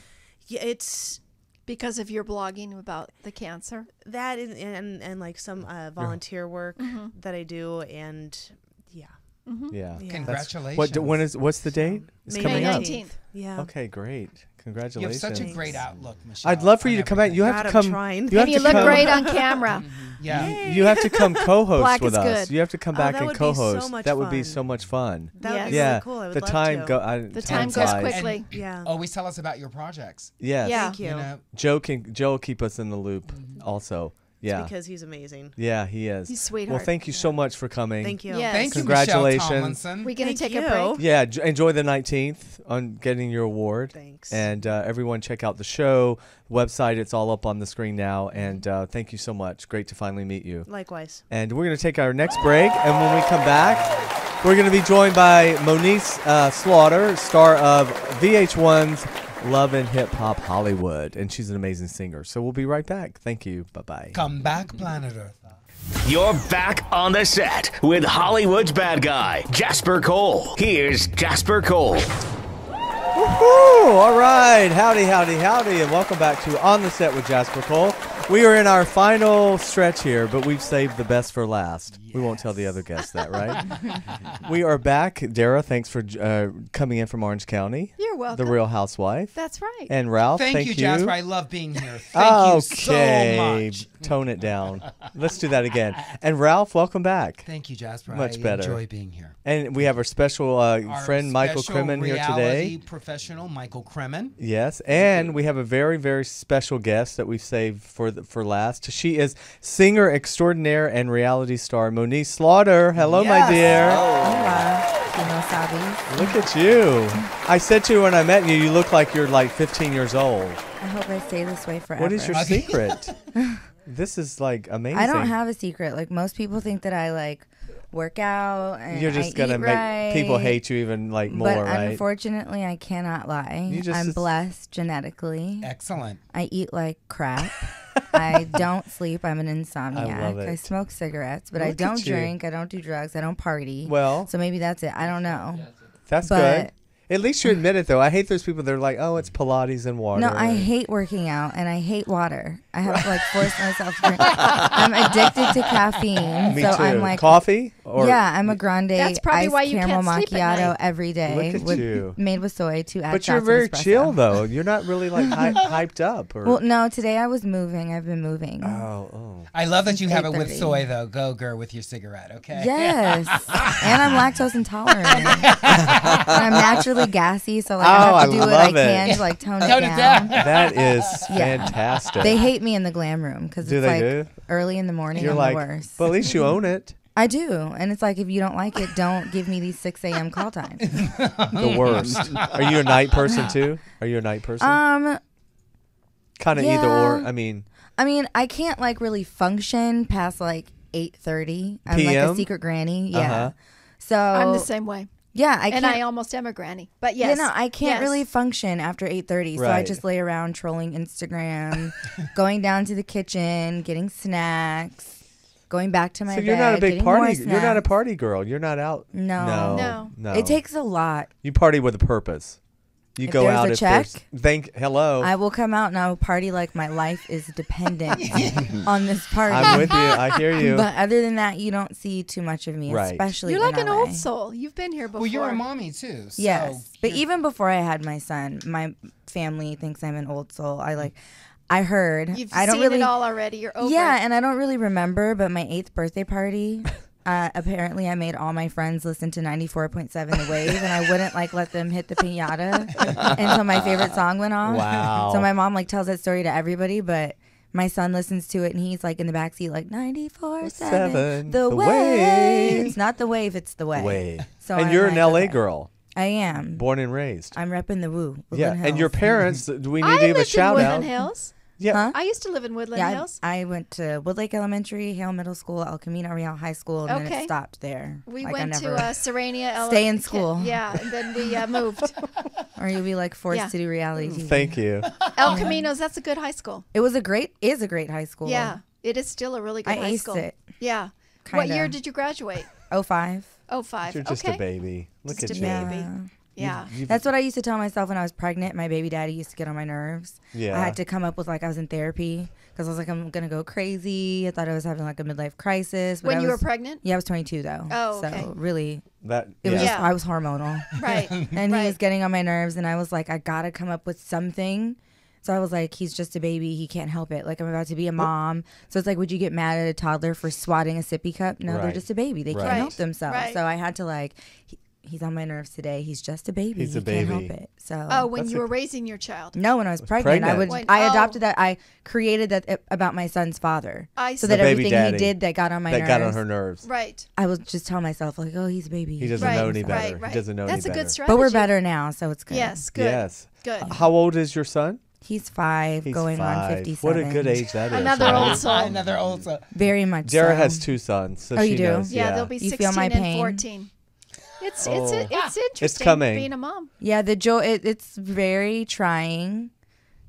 Yeah, it's Because of your blogging about the cancer. that and like some volunteer work that I do, and yeah. Yeah. Yeah. Congratulations. What's the date? It's May coming up. 19th. Yeah. Okay, great. You have Congratulations. such a Thanks. great outlook, Michelle. I'd love for you to on come out. You have God, to I'm come. trying. You have And you to look come, great on camera. Yeah. You have to come co-host Black with is us. good. You have to come Oh, back that and would be so co-host. much That would be fun. so much fun. That would Yes. be Yeah. really cool. I would The love time to. go. The time goes flies. quickly. Yeah. Always tell us about your projects. Yes. Yeah. Thank you. You know, Joe will keep us in the loop. Also. Yeah. Because he's amazing. Yeah, he is. He's a Well, sweetheart. thank you so much for coming. Thank you. Yes. thank you, Congratulations. Michelle Tomlinson. We're going to Thank take a you. break. Yeah, enjoy the 19th on getting your award. Thanks. And everyone check out the show website. It's all up on the screen now. And thank you so much. Great to finally meet you. Likewise. And we're going to take our next break. And when we come back, we're going to be joined by Moniece Slaughter, star of VH1's Love and Hip Hop Hollywood. And she's an amazing singer. So we'll be right back. Thank you. Bye-bye. Come back, Planet Earth. You're back on the set with Hollywood's bad guy, Jasper Cole. Here's Jasper Cole. Woohoo! All right. Howdy, and welcome back to On the Set with Jasper Cole. We are in our final stretch here, but we've saved the best for last. We won't tell the other guests that, right? We are back. Dara, thanks for coming in from Orange County. You're welcome. The Real Housewife. That's right. And Ralph, Thank you, Jasper. I love being here. Thank you so Okay, much. tone it down. Let's do that again. And Ralph, welcome back. Thank you, Jasper. Much I better. enjoy being here. And we have our special Our friend Michael special Kremin here reality today. professional Michael Kremin. Yes, and we have a very, very special guest that we saved for last. She is singer extraordinaire and reality star Moniece Slaughter. Hello, my Yes. dear. Hola. Look at you. I said to you when I met you, you look like you're like 15 years old. I hope I stay this way forever. What is your Okay. secret? This is like amazing. I don't have a secret. Like most people think that I like work out and You're just I gonna eat make right, people hate you even like more, but right? unfortunately, I cannot lie. You just- I'm blessed genetically. Excellent. I eat like crap. I don't sleep. I'm an insomniac. love it. I smoke cigarettes, but I Look at don't you. drink. I don't do drugs. I don't party. Well, So maybe that's it. I don't know. that's but- good. At least you admit it, though. I hate those people that are like, oh, it's Pilates and water. No, I hate working out and I hate water. I have to like force myself to drink. I'm addicted to caffeine. Me so too. I'm like Coffee? Or yeah, I'm a grande That's probably iced why you caramel can't sleep at macchiato night. every day. Look at you. Made with soy, 2 add But you're shots of very espresso. chill, though. You're not really like hyped up. Or, Well, no, today I was moving. I've been moving. oh. I love that you have it with 8:30. soy, though. Go, girl, with your cigarette, okay? Yes. And I'm lactose intolerant. And I'm naturally gassy, so like Oh, I I have to do what I love it. can to like tone it Tone it down. down. That is Yeah. fantastic. They hate me in the glam room because Do it's they like do? early in the morning. You're I'm like, the worst. but at least you own it. I do, and it's like if you don't like it, don't give me these 6 a.m. call times. The worst. Are you a night person too? Are you a night person? Kind of either or. yeah. I mean, I can't like really function past like 8:30. I'm like PM? a secret granny. Yeah. Uh-huh. So I'm the same way. Yeah, I And can't. I almost am a granny. But yes. You know, I can't yes. really function after 8:30, so I Right. just lay around trolling Instagram, going down to the kitchen, getting snacks, going back to my so bed. you're not a big getting more party. You're not a snacks. party girl. You're not out. No. No. No. It takes a lot. You party with a purpose. You If go there's out a if check, there's hello. I will come out and I will party like my life is dependent on this party. I'm with you. I hear you. But other than that, you don't see too much of me, Right. especially You're like in an LA. old soul. You've been here before. Well, you're a mommy too. So Yes, but you're- even before I had my son, my family thinks I'm an old soul. I heard. You've I don't seen really. it all already. You're over Yeah, it. and I don't really remember, but my 8th birthday party. Apparently, I made all my friends listen to 94.7 The Wave, and I wouldn't let them hit the pinata until my favorite song went off. Wow. So my mom tells that story to everybody, but my son listens to it, and he's in the backseat 94.7 The Wave. It's not The Wave, it's The Wave. Way. So And I'm you're an LA okay. girl, I am. born and raised. I'm repping the woo. Yeah, Woodland and your Hills. parents. Do we need I to give a lived in shout Woodland out? Hills. Yeah. Huh? I used to live in Woodland Yeah, Hills. I went to Woodlake Elementary, Hale Middle School, El Camino Real High School, and then Okay. it stopped there. We I went to never- Serenia. Stay in school. Yeah, and then we moved. or you'll be forced Yeah. to do reality TV. Thank you. El Caminos, that's a good high school. It was a great high school. Yeah, it is still a really good I high aced school. it. Yeah. What Kinda. year did you graduate? 05. 05. You're just okay. a baby. Look Just at a you. baby. Yeah. Yeah. That's what I used to tell myself when I was pregnant. My baby daddy used to get on my nerves. Yeah. I had to come up with I was in therapy because I was I'm going to go crazy. I thought I was having a midlife crisis. But When I you were was- pregnant? Yeah, I was 22 though. Oh, okay. So really, That. it was yeah. just, I was hormonal. Right. And he was Right. getting on my nerves, and I was I gotta come up with something. So I was he's just a baby. He can't help it. I'm about to be a mom. So it's would you get mad at a toddler for swatting a sippy cup? No, they're Right. just a baby. They Right. can't help Right. themselves. Right. So I had to he's on my nerves today. He's just a baby. He's a he can't baby. help it. So Oh, when That's you a- were raising your child. no, when I was pregnant, pregnant. I When- adopted that. I created that about my son's father. I So see. that The baby everything daddy. he did that got on my That nerves. got on her nerves. Right. I would just tell myself oh, he's a baby. He doesn't Right, know any right, better. right. He doesn't know That's any a better. good strategy. But we're better now, so it's good. Yes, good. Yes. Good. How old is your son? He's 5, He's going 5. on 57. What a good age that is. Another right? old soul. Another old soul. Very much Jared so. has 2 sons, so Oh, she you do? knows. Yeah, they'll be You 16 feel my and pain? 14. It's Oh. it's interesting coming. being a mom. Yeah, the joy. It's very trying.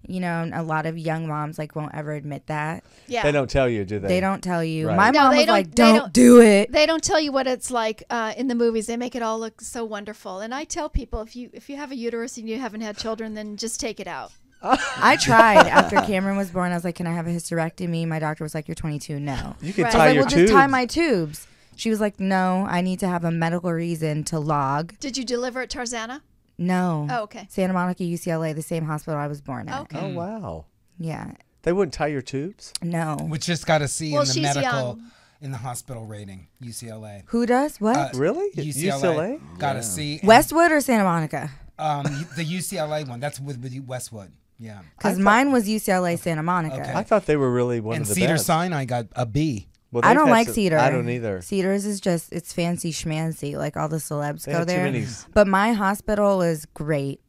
And a lot of young moms won't ever admit that. Yeah. They don't tell you, do they? They don't tell you. Right. My No, mom they was don't- they "Don't don't- do it." They don't tell you what it's like in the movies. They make it all look so wonderful. And I tell people if you have a uterus and you haven't had children, then just take it out. I tried after Cameron was born. I was like, "Can I have a hysterectomy?" My doctor was like, "You're 22. No." You can Right. tie I was like, your "Well, tubes. just tie my tubes." She was like, "No, I need to have a medical reason to log." Did you deliver at Tarzana? No. Oh, okay. Santa Monica, UCLA, the same hospital I was born at. Okay. Oh, wow. Yeah. They wouldn't tie your tubes? No. Which just got to see Well, in the she's medical, young. in the hospital rating, UCLA. Who does what? Really? UCLA. Got to see. and, Westwood or Santa Monica? the UCLA one. That's with Westwood. Yeah. Because mine was UCLA Santa Monica. Okay. I thought they were really one And of the Cedar best. Sinai got a B. Well, I they've don't had like some- Cedar. I don't either. Cedars is just, it's fancy schmancy. All the celebs They go had too there. many- But my hospital is great.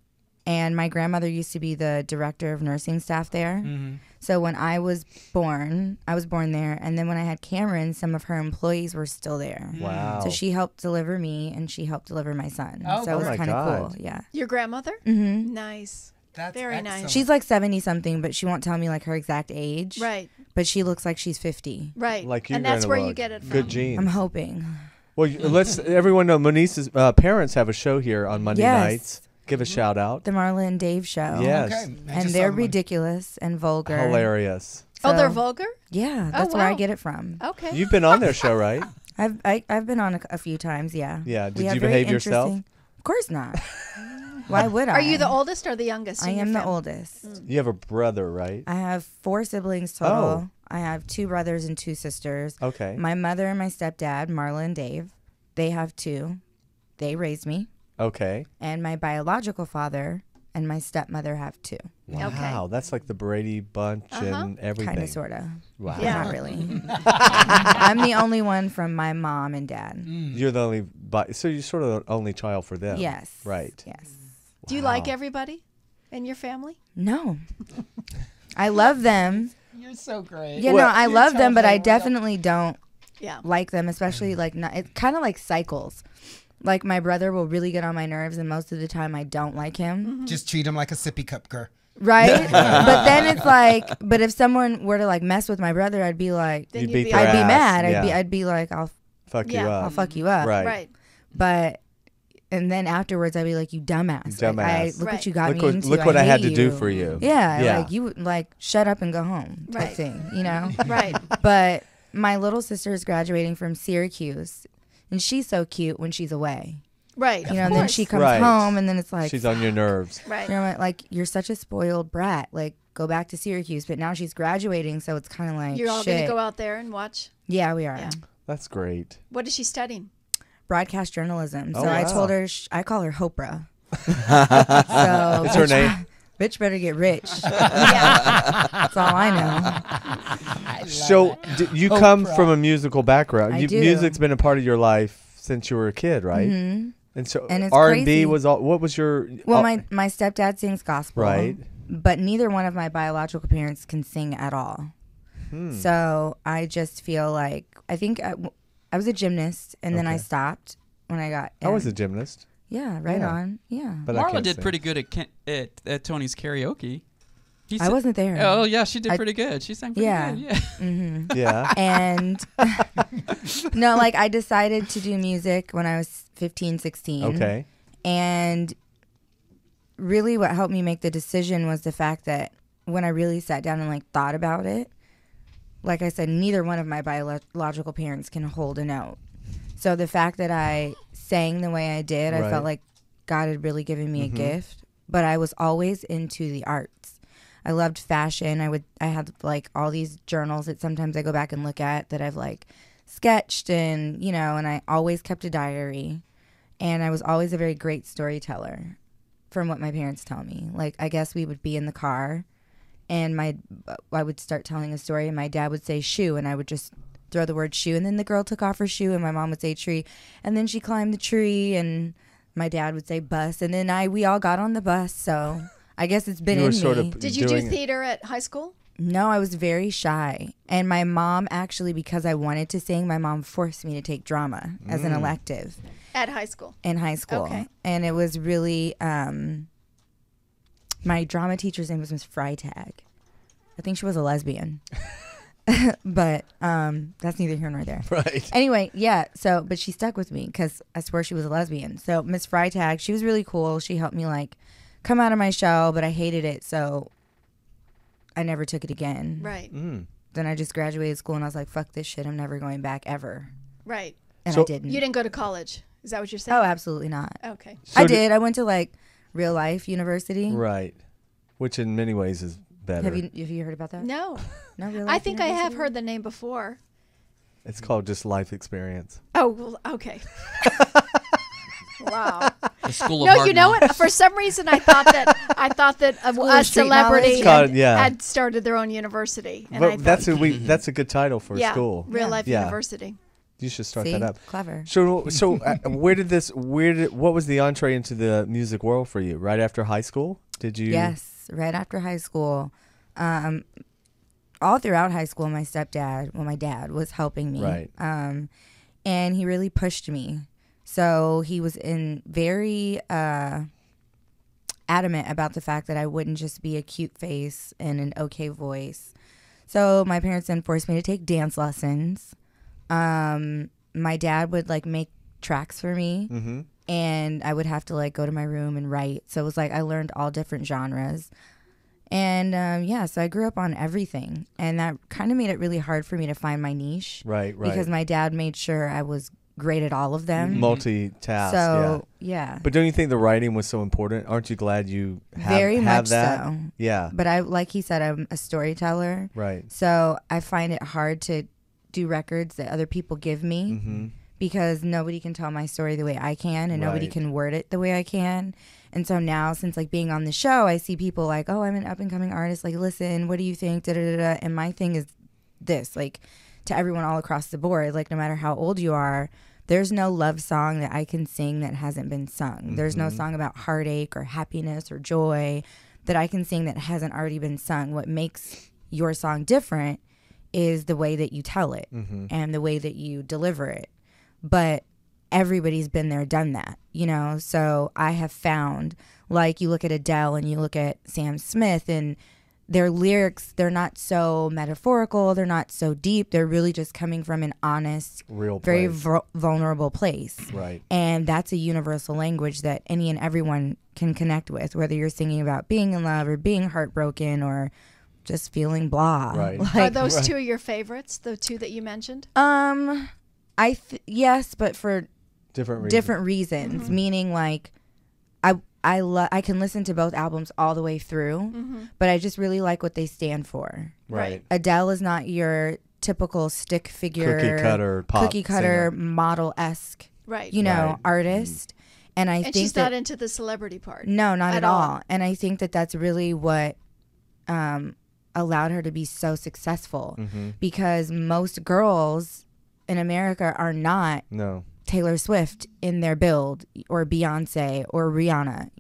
And my grandmother used to be the director of nursing staff there. Mm-hmm. So when I was born there. And then when I had Cameron, some of her employees were still there. Wow. So she helped deliver me and she helped deliver my son. Oh, so it oh was my kind of God. cool. Yeah. Your grandmother? Mm-hmm. Nice. That's Very excellent. nice. She's 70 something, but she won't tell me her exact age. Right. But she looks like she's 50. Right. Like you're and that's gonna where you look. get it from. Good genes. I'm hoping. Well, let's everyone know Moniece's parents have a show here on Monday Yes. nights. Give a shout out. The Marla and Dave show. Yes. Okay. I And just they're saw them on- ridiculous and vulgar. Hilarious. Oh, they're So- vulgar? Yeah, that's where I wow. get it from. Okay. You've been on their show, right? I've been on a few times, yeah. Yeah, We did have you very behave yourself? interesting- Of course not. Why would I? Are you the oldest or the youngest? I in your am the family? oldest. You have a brother, right? I have 4 siblings total. Oh. I have 2 brothers and 2 sisters. Okay. My mother and my stepdad, Marla and Dave, they have 2. They raised me. Okay. And my biological father and my stepmother have 2. Wow, that's like the Brady Bunch and everything. Kind of, sort of. Wow. Yeah. Not really. I'm the only one from my mom and dad. You're the only, so you're sort of the only child for them. Yes. Right. Yes. Do you like everybody in your family? No. I love them. You're so great. Yeah, Well, no, I you're love them, but I totally real. definitely don't Yeah. like them, especially not, it's kind of like cycles. Like my brother will really get on my nerves, and most of the time I don't like him. Just treat him like a sippy cup girl. Right? But then it's like, but if someone were to mess with my brother, I'd be like, Then You'd you'd beat be their I'd be ass, mad. yeah. I'd be like, I'll Fuck Yeah. you I'll up. fuck you up. Right. Right. But and then afterwards I'd be like, you dumbass. Like, look what you got me into. Look what I had to hate do you. for you. Yeah. Like you shut up and go home type thing, you know? Right. But my little sister is graduating from Syracuse, and she's so cute when she's away. Right. You know, and then she comes home, and then it's like she's on your nerves. Right. You know, like you're such a spoiled brat. Like go back to Syracuse, but now she's graduating, so it's kind of like you're all going to go out there and watch. Yeah, we are. Yeah. That's great. What is she studying? Broadcast journalism. Oh, so I wow. told her, I call her Hopra. So it's her name. Bitch better get rich. Yeah. That's all I know. So you come from a musical background. I do. Music's been a part of your life since you were a kid, right? Mm-hmm. And so it's R&B crazy. was all. What was your? Well, my stepdad sings gospel, Right. But neither one of my biological parents can sing at all. So I just feel like I think I was a gymnast, and then I stopped when I got. I was a gymnast. Yeah, right on. Yeah. But Marla did pretty good at Tony's karaoke. I wasn't there. Oh yeah, she did pretty good. She sang pretty good. Yeah. Mm-hmm. Yeah. And no, like I decided to do music when I was 15, 16. Okay. And really what helped me make the decision was the fact that when I really sat down and like thought about it, like I said, neither one of my biological parents can hold a note. So the fact that I sang the way I did, I felt like God had really given me a gift. But I was always into the arts. I loved fashion. I had like all these journals that sometimes I go back and look at that I've like sketched and, you know, and I always kept a diary. And I was always a very great storyteller from what my parents tell me. Like, I guess we would be in the car and I would start telling a story and my dad would say shoe and I would just throw the word shoe, and then the girl took off her shoe and my mom would say tree, and then she climbed the tree and my dad would say bus, and then we all got on the bus. So I guess it's been in me. Did you do theater at high school? No, I was very shy. And my mom actually, because I wanted to sing, my mom forced me to take drama as an elective. At high school? In high school. Okay. And it was really, my drama teacher's name was Miss Freitag. I think she was a lesbian. But that's neither here nor there. Right. Anyway, yeah. So, but she stuck with me because I swear she was a lesbian. So Miss Freitag, she was really cool. She helped me like come out of my shell, but I hated it. So I never took it again. Right. Then I just graduated school and I was like, fuck this shit. I'm never going back ever. Right. And I didn't. You didn't go to college. Is that what you're saying? Oh, absolutely not. Okay. I did. I went to like Real Life University. Right. Which in many ways is better. Have you heard about that? No. No, Real Life I think I have University? heard the name before. It's called just life experience. Oh, well, okay. Wow. The School of No, Hard you know Knocks. what? For some reason, I thought that a Street celebrity knowledge? had started their own university. And I But that's thought, that's a good title for a school. Real Life Yeah. University. You should start See? that up. Clever. So what was the entree into the music world for you? Right after high school? Did you? Yes, right after high school. All throughout high school, my dad was helping me. Right. And he really pushed me. So he was very adamant about the fact that I wouldn't just be a cute face and an okay voice. So my parents then forced me to take dance lessons. My dad would like make tracks for me. Mm-hmm. And I would have to like go to my room and write. So it was like I learned all different genres. And so I grew up on everything. And that kind of made it really hard for me to find my niche. Right. Because my dad made sure I was great at all of them. Multitask. So, yeah. But don't you think the writing was so important? Aren't you glad you Very have much that? so. Yeah. But like he said, I'm a storyteller. Right. So I find it hard to do records that other people give me. Mm-hmm. Because nobody can tell my story the way I can, and nobody can word it the way I can. And so now, since like being on the show, I see people like, oh, I'm an up and coming artist. Like, listen, what do you think? Da, da, da, da. And my thing is this, like, to everyone all across the board, like, no matter how old you are, there's no love song that I can sing that hasn't been sung. Mm-hmm. There's no song about heartache or happiness or joy that I can sing that hasn't already been sung. What makes your song different is the way that you tell it and the way that you deliver it. But everybody's been there, done that, you know? So I have found, like, you look at Adele and you look at Sam Smith, and their lyrics, they're not so metaphorical, they're not so deep, they're really just coming from an honest, Real very place. vulnerable place. Right. And that's a universal language that any and everyone can connect with, whether you're singing about being in love or being heartbroken or just feeling blah. Right. Are those two your favorites, the two that you mentioned? Yes, but for different reasons. Mm-hmm. Meaning, like, I can listen to both albums all the way through, but I just really like what they stand for. Right. Adele is not your typical stick figure, cookie cutter model-esque, Right. artist. And And think she's that, not into the celebrity part. no, not at at all. And I think that that's really what allowed her to be so successful, because most girls in America are not No. Taylor Swift in their build, or Beyonce or Rihanna,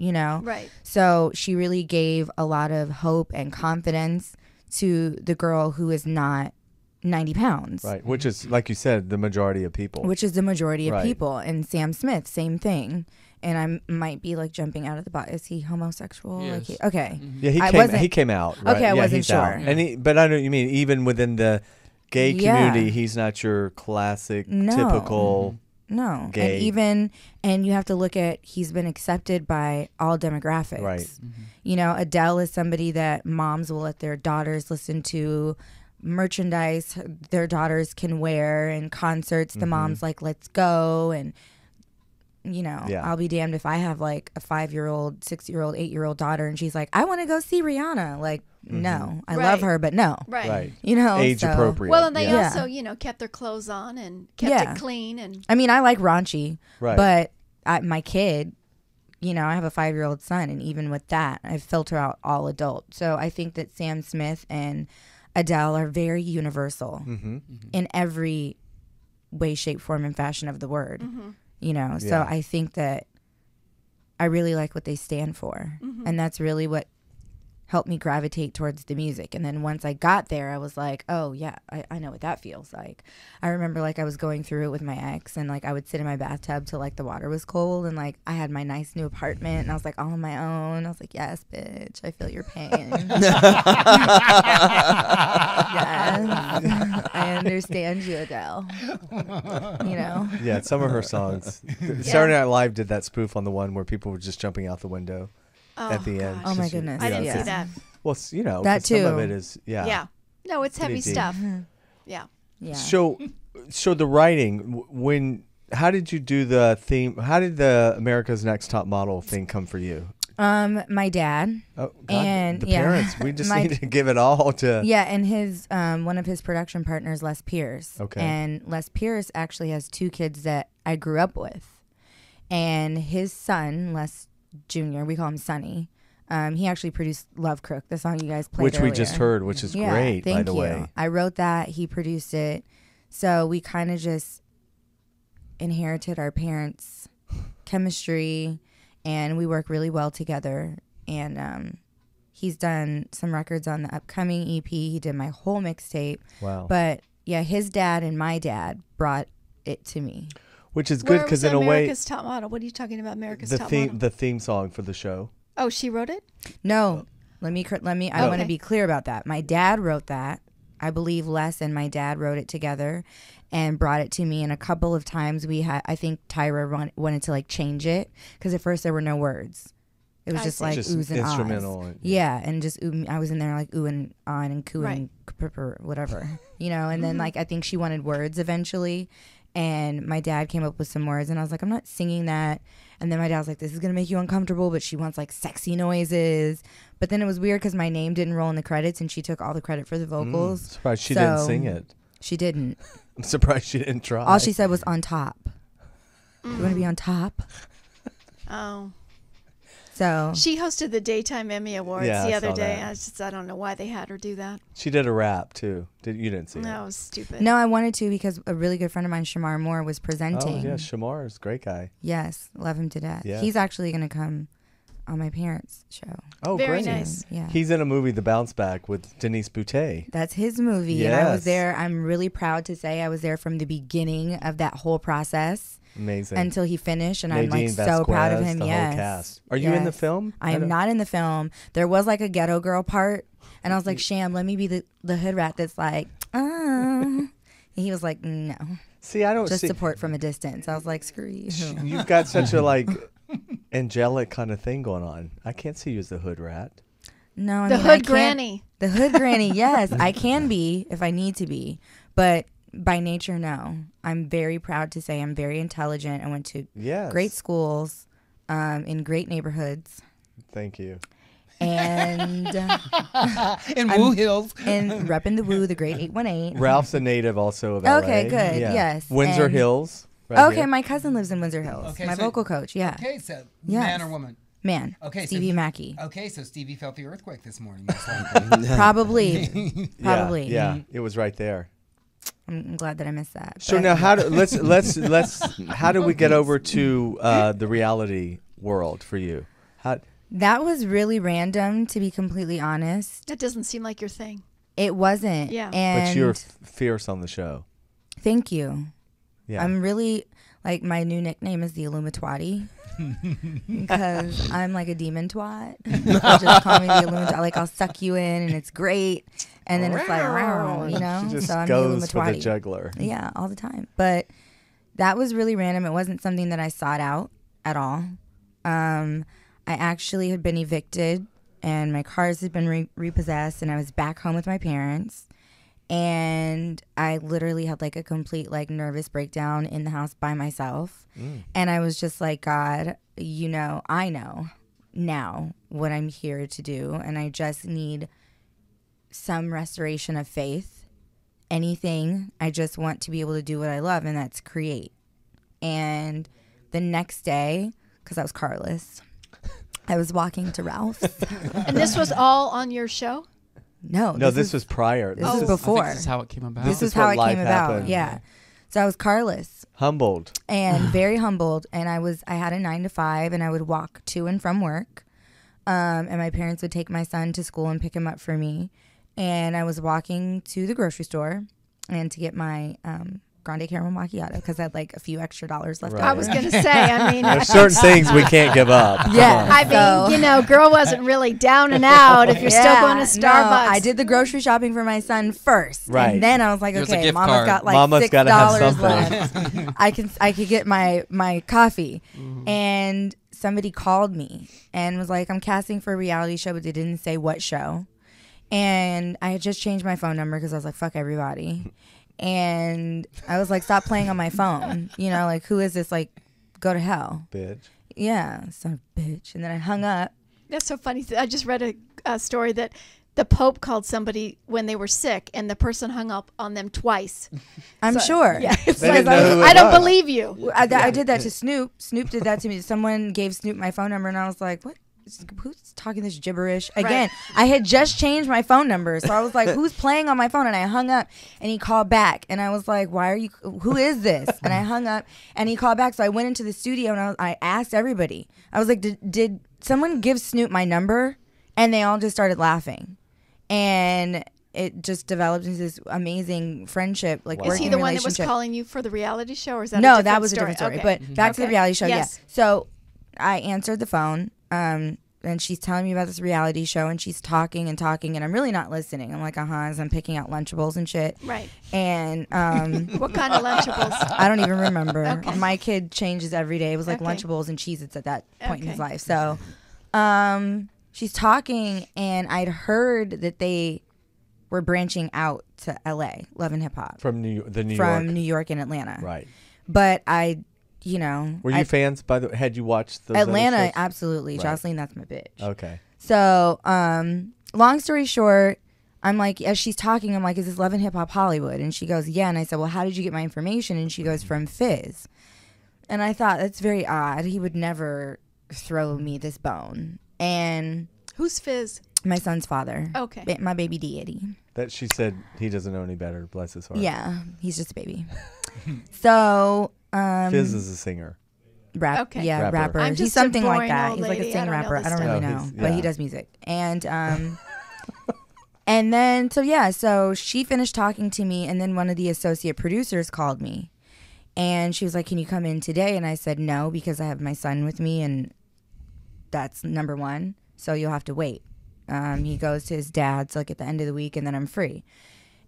Right. So she really gave a lot of hope and confidence to the girl who is not 90 pounds. Right. Which is, like you said, the majority of people. Which is the majority of Right. people. And Sam Smith, same thing. And I might be like jumping out of the box. Is he homosexual? Yes. Okay. Yeah, he came out. Right? Okay, I yeah, wasn't he's sure. out. And but I know what you mean. Even within the gay community, he's not your classic, typical. No. Gay. And you have to look at, he's been accepted by all demographics. Right. Adele is somebody that moms will let their daughters listen to, merchandise their daughters can wear, and concerts the mom's like, let's go. And I'll be damned if I have like a 5-year-old, 6-year-old, 8-year-old daughter and she's like, I want to go see Rihanna. Like, no, I love her, but no. Right. Age so- appropriate. Well, and they Yeah. also, kept their clothes on and kept it clean. And I mean, I like raunchy, Right. but my kid, I have a 5-year-old son, and even with that, I filter out all adult. So I think that Sam Smith and Adele are very universal in every way, shape, form, and fashion of the word. So I think that I really like what they stand for, and that's really what helped me gravitate towards the music. And then once I got there, I was like, oh yeah, I know what that feels like. I remember like I was going through it with my ex, and like I would sit in my bathtub till like the water was cold, and like I had my nice new apartment, and I was like all on my own. I was like, yes, bitch, I feel your pain. Yes, I understand you, Adele. Yeah, some of her songs. Saturday Night Live did that spoof on the one where people were just jumping out the window at the end. Oh my Just, goodness. I didn't Yeah. see that. Well, That 'cause some of too. it is Yeah. No, it's heavy deep. stuff. Yeah. Yeah. So the writing, how did you do the theme? How did the America's Next Top Model thing come for you? My dad. Oh, God, And, the yeah. parents. We just My- need to give it all to. Yeah, and his one of his production partners, Les Pierce. Okay. And Les Pierce actually has 2 kids that I grew up with, and his son, Les Jr., we call him Sonny. He actually produced Love Crook, the song you guys played Which we earlier. just heard, which is great, by thank the you. way. I wrote that. He produced it. So we kind of just inherited our parents' chemistry, and we work really well together. And he's done some records on the upcoming EP. He did my whole mixtape. Wow. But yeah, his dad and my dad brought it to me. Which is good because in a way, America's Top Model. What are you talking about? America's the Top Model. theme song for the show. Oh, she wrote it? No, let me. I want to Okay. be clear about that. My dad wrote that. I believe Les and my dad wrote it together and brought it to me. And a couple of times I think Tyra wanted to like change it because at first there were no words. It was I just see. like Just oohs and ahs. instrumental and- Yeah, and just I was in there like ooh and ah and coo Right. and purr, whatever, And then like I think she wanted words eventually, and my dad came up with some words, and I was like, I'm not singing that. And then my dad was like, this is gonna make you uncomfortable, but she wants like sexy noises. But then it was weird because my name didn't roll in the credits, and she took all the credit for the vocals. Surprised she didn't sing it. She didn't. I'm surprised she didn't try. All she said was on top. You want to be on top? Oh. So She hosted the Daytime Emmy Awards Yeah, the I other saw day. that. I don't know why they had her do that. She did a rap too. You didn't see That it? was stupid. no, I wanted to because a really good friend of mine, Shamar Moore, was presenting. Oh yeah, Shamar is a great guy. Yes, love him to death. Yeah. He's actually going to come on my parents' show. Oh, Very great. nice. Yeah. He's in a movie, The Bounce Back, with Denise Boutet. That's his movie. And I Yes. was there. I'm really proud to say I was there from the beginning of that whole process. Amazing. until he finished, and Nadine I'm like so proud of Vasquez, him. the Yes. whole cast. Are you in the Yes. film? I am not in the film. There was like a ghetto girl part, and I was like, Sham, let me be the hood rat that's like, and he was like, no. See, I don't Just see. support from a distance. I was like, screw you. You've got such a like angelic kind of thing going on. I can't see you as the hood rat. No, I The mean, hood I can't- granny. The hood granny, yes, I can be if I need to be, but by nature, no. I'm very proud to say I'm very intelligent. I went to Yes. great schools, in great neighborhoods, Thank you. and In Woo Hills. and repping the Woo, the great 818. Ralph's a native also of LA. Okay, good, Yeah. yes, Windsor and- Hills. Right Okay, here. my cousin lives in Windsor Hills. Okay, My so- vocal coach, yeah. Okay, so Yes. man or woman? Man. Okay, Stevie so Mackey. Okay, so Stevie felt the earthquake this morning. Most likely. Probably. Probably. Yeah, it was right there. I'm glad that I missed that. So but- now, let's how do we get over to the reality world for you? How? That was really random, to be completely honest. That doesn't seem like your thing. It wasn't. Yeah. And But you're fierce on the show. thank you. Yeah. I'm really like, my new nickname is the Illuminati because I'm like a demon twat. Just call me the Illuminati. Like, I'll suck you in and it's great, and then it's like, you know. She just so I'm goes the for the Illuminati. juggler. Yeah, all the time. But that was really random. It wasn't something that I sought out at all. I actually had been evicted, and my cars had been repossessed, and I was back home with my parents. And I literally had like a complete like nervous breakdown in the house by myself. And I was just like, God, you know, I know now what I'm here to do, and I just need some restoration of faith. Anything. I just want to be able to do what I love, and that's create. And the next day, because I was carless, I was walking to Ralph's. And this was all on your show? No, No, this was prior. This is I before. think this is how it came about. This is what how it life came about. happened. Yeah. So I was carless Humbled. and very humbled, and I had a 9 to 5, and I would walk to and from work. And my parents would take my son to school and pick him up for me. And I was walking to the grocery store and to get my grande caramel macchiato because I had like a few extra dollars left. Right. I was going to say, I mean, There's certain things we can't give up. Yeah. I mean, you know, girl wasn't really down and out if you're still Yeah, going to no, Starbucks. I did the grocery shopping for my son first, Right. and then I was like, There's a okay, gift Mama's card. got like Mama's gotta have $6 something. left. I could get my coffee, and somebody called me and was like, I'm casting for a reality show, but they didn't say what show. And I had just changed my phone number because I was like, fuck everybody. And I was like, stop playing on my phone. You know, like, who is this? Like, go to hell. Bitch. Yeah, son of a bitch. And then I hung up. That's so funny. I just read a story that the Pope called somebody when they were sick, and the person hung up on them twice. I'm sure. Yeah, it's They like, didn't know who it I don't was. believe you. I did that to Snoop. Snoop did that to me. Someone gave Snoop my phone number, and I was like, what? Who's talking this gibberish? Again, I had just changed my phone number. So I was like, who's playing on my phone? And I hung up, and he called back. And I was like, who is this? And I hung up, and he called back. So I went into the studio, and I asked everybody. I was like, did someone give Snoop my number? And they all just started laughing. And it just developed into this amazing friendship, like Wow. Is working he the one that was relationship. calling you for the reality show, or is that a No, different that was story? a different story. Okay. But back to the Okay. reality show. Yes. Yeah. So I answered the phone, and she's telling me about this reality show, and she's talking, and I'm really not listening. I'm like, as I'm picking out Lunchables and shit. Right. And What kind of Lunchables? I don't even remember. Okay. My kid changes every day. It was like Okay. Lunchables and Cheez-Its at that point in his Okay. life. So she's talking, and I'd heard that they were branching out to LA, Love and Hip Hop. From New From York. New York and Atlanta. Right. But Were you fans, by the way? Had you watched those other Atlanta, shows? absolutely. Right. Jocelyn, that's my bitch. Okay. So, long story short, I'm like, as she's talking, I'm like, is this Love and Hip Hop Hollywood? And she goes, yeah. And I said, well, how did you get my information? And she goes, from Fizz. And I thought, that's very odd. He would never throw me this bone. And Who's Fizz? my son's father. Okay. My baby deity. That she said he doesn't know any better. Bless his heart. Yeah, he's just a baby. So, Fizz is a singer. Okay. Yeah, Rapper. rapper. I'm He's just a something like boring that. old He's like a lady. I sing don't know rapper. this I don't stuff. really No, know, he's- but he yeah. does music. And and then so she finished talking to me, and then one of the associate producers called me, And she was like, can you come in today? And I said no, because I have my son with me, and that's number one. So you'll have to wait. He goes to his dad's like at the end of the week, and then I'm free.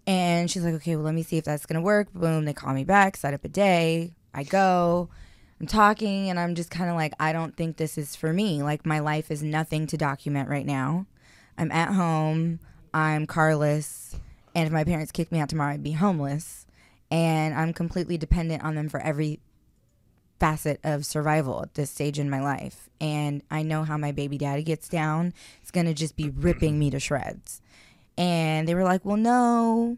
And she's like, okay, well, let me see if that's going to work. Boom, they call me back, set up a day. I go, I'm talking, and I'm just kind of like, I don't think this is for me. Like, my life is nothing to document right now. I'm at home. I'm carless. And if my parents kicked me out tomorrow, I'd be homeless. And I'm completely dependent on them for every facet of survival at this stage in my life. And I know how my baby daddy gets down. It's going to just be ripping me to shreds. And they were like, well, no,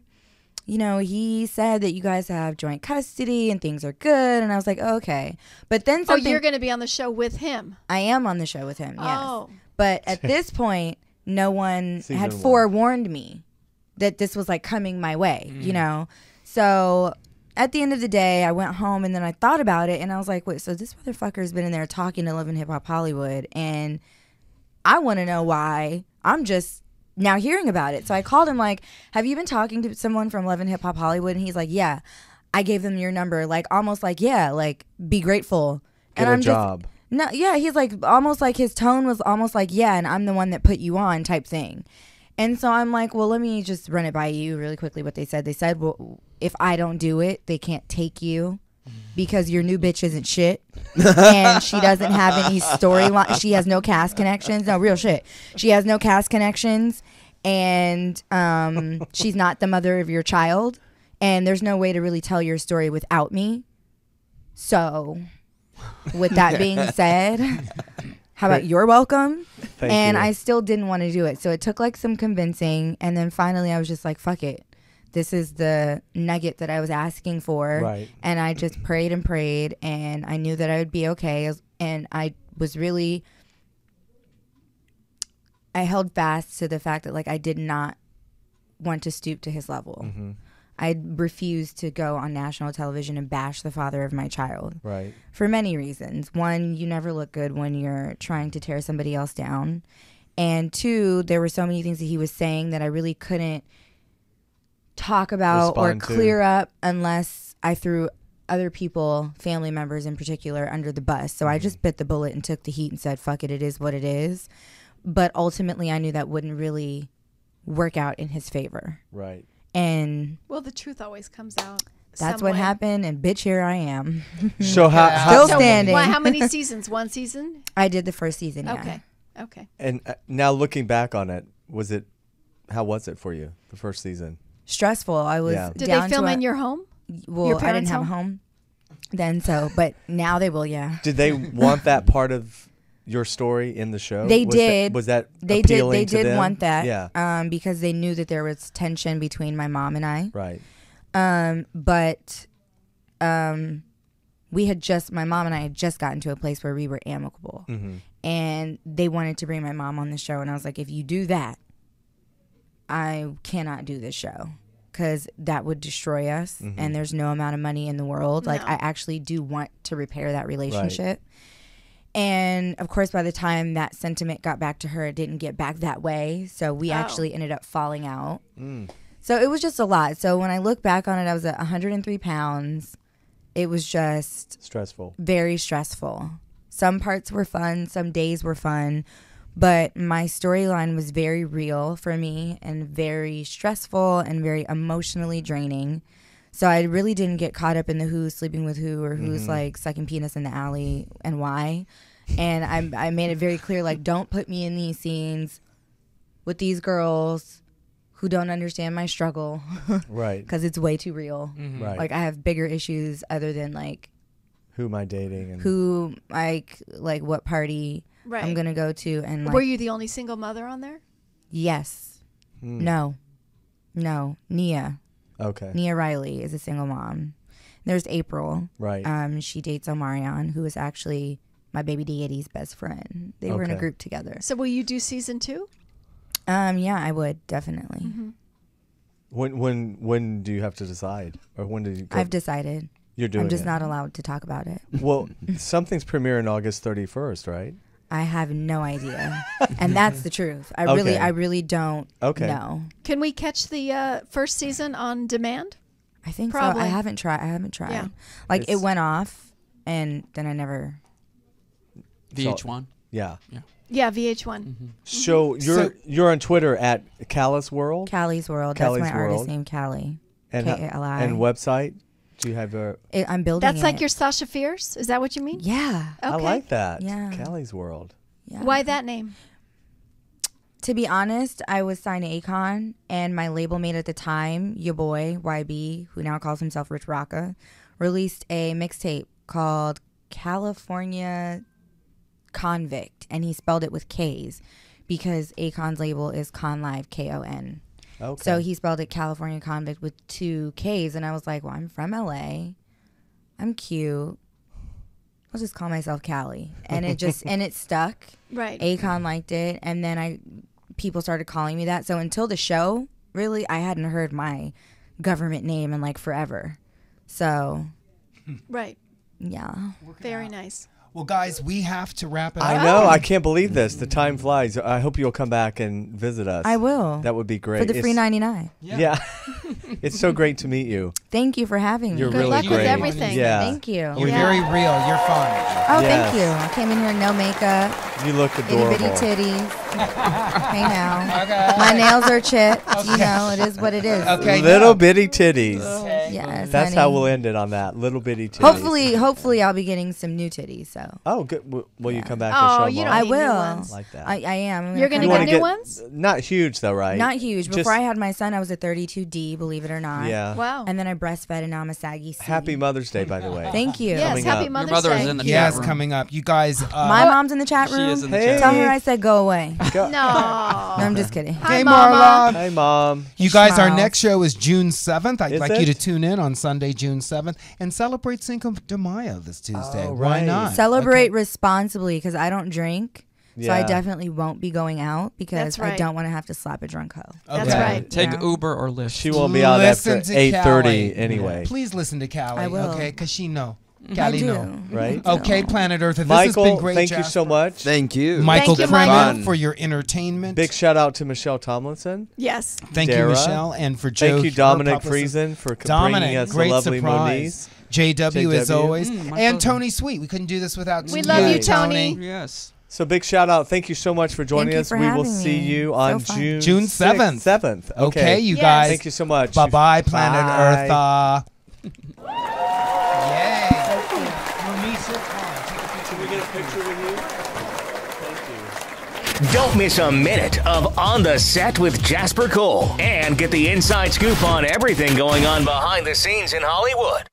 you know, he said that you guys have joint custody and things are good. And I was like, oh, okay. But then something. Oh, you're going to be on the show with him. I am on the show with him, yes. Oh. But at this point, no one Season had one. forewarned me that this was like coming my way, you know? So at the end of the day, I went home and then I thought about it and I was like, wait, so this motherfucker's been in there talking to Love and Hip Hop Hollywood, and I want to know why I'm just now hearing about it. So I called him like, have you been talking to someone from Love and Hip Hop Hollywood? And he's like, yeah. I gave them your number, like almost like, yeah, like be grateful. Get and a I'm job. Just, no, yeah, he's like almost like his tone was almost like, yeah, and I'm the one that put you on type thing. And so I'm like, well, let me just run it by you really quickly what they said. They said, well, if I don't do it, they can't take you because your new bitch isn't shit. And she doesn't have any storyline. She has no cast connections. No, real shit. She has no cast connections. And she's not the mother of your child. And there's no way to really tell your story without me. So with that being said, how about you're welcome? Thank and you. I still didn't want to do it. So it took like some convincing. And then finally I was just like, fuck it. This is the nugget that I was asking for. Right. And I just prayed and prayed. And I knew that I would be okay. And I was really, I held fast to the fact that like I did not want to stoop to his level. Mm-hmm. I refused to go on national television and bash the father of my child. Right. For many reasons. One, you never look good when you're trying to tear somebody else down. And two, there were so many things that he was saying that I really couldn't talk about Respond or to. clear up unless I threw other people, family members in particular, under the bus. So I just bit the bullet and took the heat and said, fuck it, it is what it is. But ultimately, I knew that wouldn't really work out in his favor. Right. And Well, the truth always comes out. that's some what way. happened, and bitch, here I am. So Still standing. Why, how many seasons? One season? I did the first season, yeah. Okay. Okay. and now looking back on it, how was it for you, the first season? Stressful. I was Yeah. Did down they film to in your home? Well, your I didn't parents' have a home then, so but now they will. Yeah, Did they want that part of your story in the show? they Was did. That, was that they did? appealing They to did them? want that. Yeah. Because they knew that there was tension between my mom and I. Right. But my mom and I had just gotten to a place where we were amicable, Mm-hmm. and they wanted to bring my mom on the show, and I was like, if you do that, I cannot do this show. Because that would destroy us, and there's no amount of money in the world. Like, No. I actually do want to repair that relationship. And, of course, by the time that sentiment got back to her, it didn't get back that way. So we actually ended up falling out. So it was just a lot. So when I look back on it, I was at 103 pounds. It was just Stressful. very stressful. Some parts were fun. Some days were fun. But my storyline was very real for me and very stressful and very emotionally draining. So I really didn't get caught up in the who's sleeping with who or who's like sucking penis in the alley and why. And I made it very clear, like, don't put me in these scenes with these girls who don't understand my struggle. Right. Because it's way too real. Right. Like, I have bigger issues other than like Who am I dating? And who like what party Right. I'm gonna go to, and like, Were you the only single mother on there? yes, no, Nia Okay. Riley is a single mom. There's April. Right. She dates Omarion, who is actually my baby daddy's best friend. They were in a Okay. group together. So will you do season 2? Yeah, I would definitely. When do you have to decide, or when did you go? I've decided. You're doing I'm just it. not allowed to talk about it. Well, something's premiering August 31st, right? I have no idea, and that's the truth. I Okay. really don't Okay. know. Can we catch the first season on demand? I think Probably. so. I haven't tried. Yeah. Like It's- it went off, and then I never. VH1. Yeah. Yeah, VH1. Mm-hmm. So you're on Twitter at Callus World Callie's World. Callie's That's my artist World. name, Callie. and K-A-L-I. and website. Do you have a? I'm building. That's like it. your Sasha Fierce? Is that what you mean? Yeah. Okay. I like that. Yeah. Callie's World. Yeah. Why that name? To be honest, I was signed to Akon, and my label mate at the time, your boy YB, who now calls himself Rich Rocka, released a mixtape called California Convict, and he spelled it with K's because Akon's label is Con Live, Kon. Okay. So he spelled it California Convict with 2 K's, and I was like, well, I'm from LA. I'm cute. I'll just call myself Callie. And it just, and it stuck. Right. Akon liked it, and then people started calling me that. So until the show, really, I hadn't heard my government name in like forever. So, Right. yeah. Very nice. Well, guys, we have to wrap it up. I know. I can't believe this. The time flies. I hope you'll come back and visit us. I will. That would be great. For the free 99. Yeah. It's so great to meet you. Thank you for having me. You're Good really luck great. with everything. Yeah. Thank you. You're Yeah. very real. You're fun. Oh, Yes. thank you. I came in here no makeup, You look itty adorable. bitty titties. Hey now. Okay. My nails are chipped. You know, it is what it is. Okay. Little no. bitty titties. Yes, That's honey. how we'll end it on that. Little bitty titties. Hopefully I'll be getting some new titties, so. Oh, good. Will you come back Oh, and show you them don't off? I need new will. ones. Like that. I am. You're gonna You get wanna new ones? Not huge though, right? Not huge. Just- Before I had my son, I was a 32D, believe it or not. Yeah. Wow. And then I breastfed, and now I'm a saggy C. Happy Mother's Day, by the way. Thank you. Yes, Coming happy up. Mother's Your mother Day. is in the Yes, chat room. coming up. You guys. My mom's in the chat She room. is in the Hey. chat Tell room. her I said go away. Go- No. No, I'm just kidding. Hi, Hey, Mama. Marla. Hey, Mom. You guys, our Smiles. next show is June 7th. I'd Is like you it? to tune in on Sunday, June 7th, and celebrate Cinco de Mayo this Tuesday. Oh, Why right. not? Celebrate responsibly because I don't drink. So I Yeah. definitely won't be going out because That's right. I don't want to have to slap a drunk hoe. That's Okay. right. Take Yeah. Uber or Lyft. She won't be out Listen after to 8:30 Callie. anyway. Please listen to Callie, I will. okay? Because she know. I Callie do. know. Right? Okay, Planet Earth. This has been Michael, great, thank you Jasper. so much. Thank you. Michael Thank you, Kremin Michael. for your entertainment. Big shout out to Michelle Tomlinson. Yes. Thank you, Dara. Michelle, and for Joe. Thank you, her Dominic publicist. Friesen, for Dominic, bringing us the great lovely surprise. Moniece. JW, as JW. always, my and brother. Tony Sweet. We couldn't do this without We you, love you, Tony. Yes. So big shout out. Thank you so much for joining you us. for We will having see me. you So on fun. June 7th. 7th. Okay, you Yes. guys. Thank you so much. Bye-bye, Planet Bye. Earth. Yay. Moniece, come on, take a picture. Can we get a picture with you? Thank you. Don't miss a minute of On the Set with Jasper Cole and get the inside scoop on everything going on behind the scenes in Hollywood.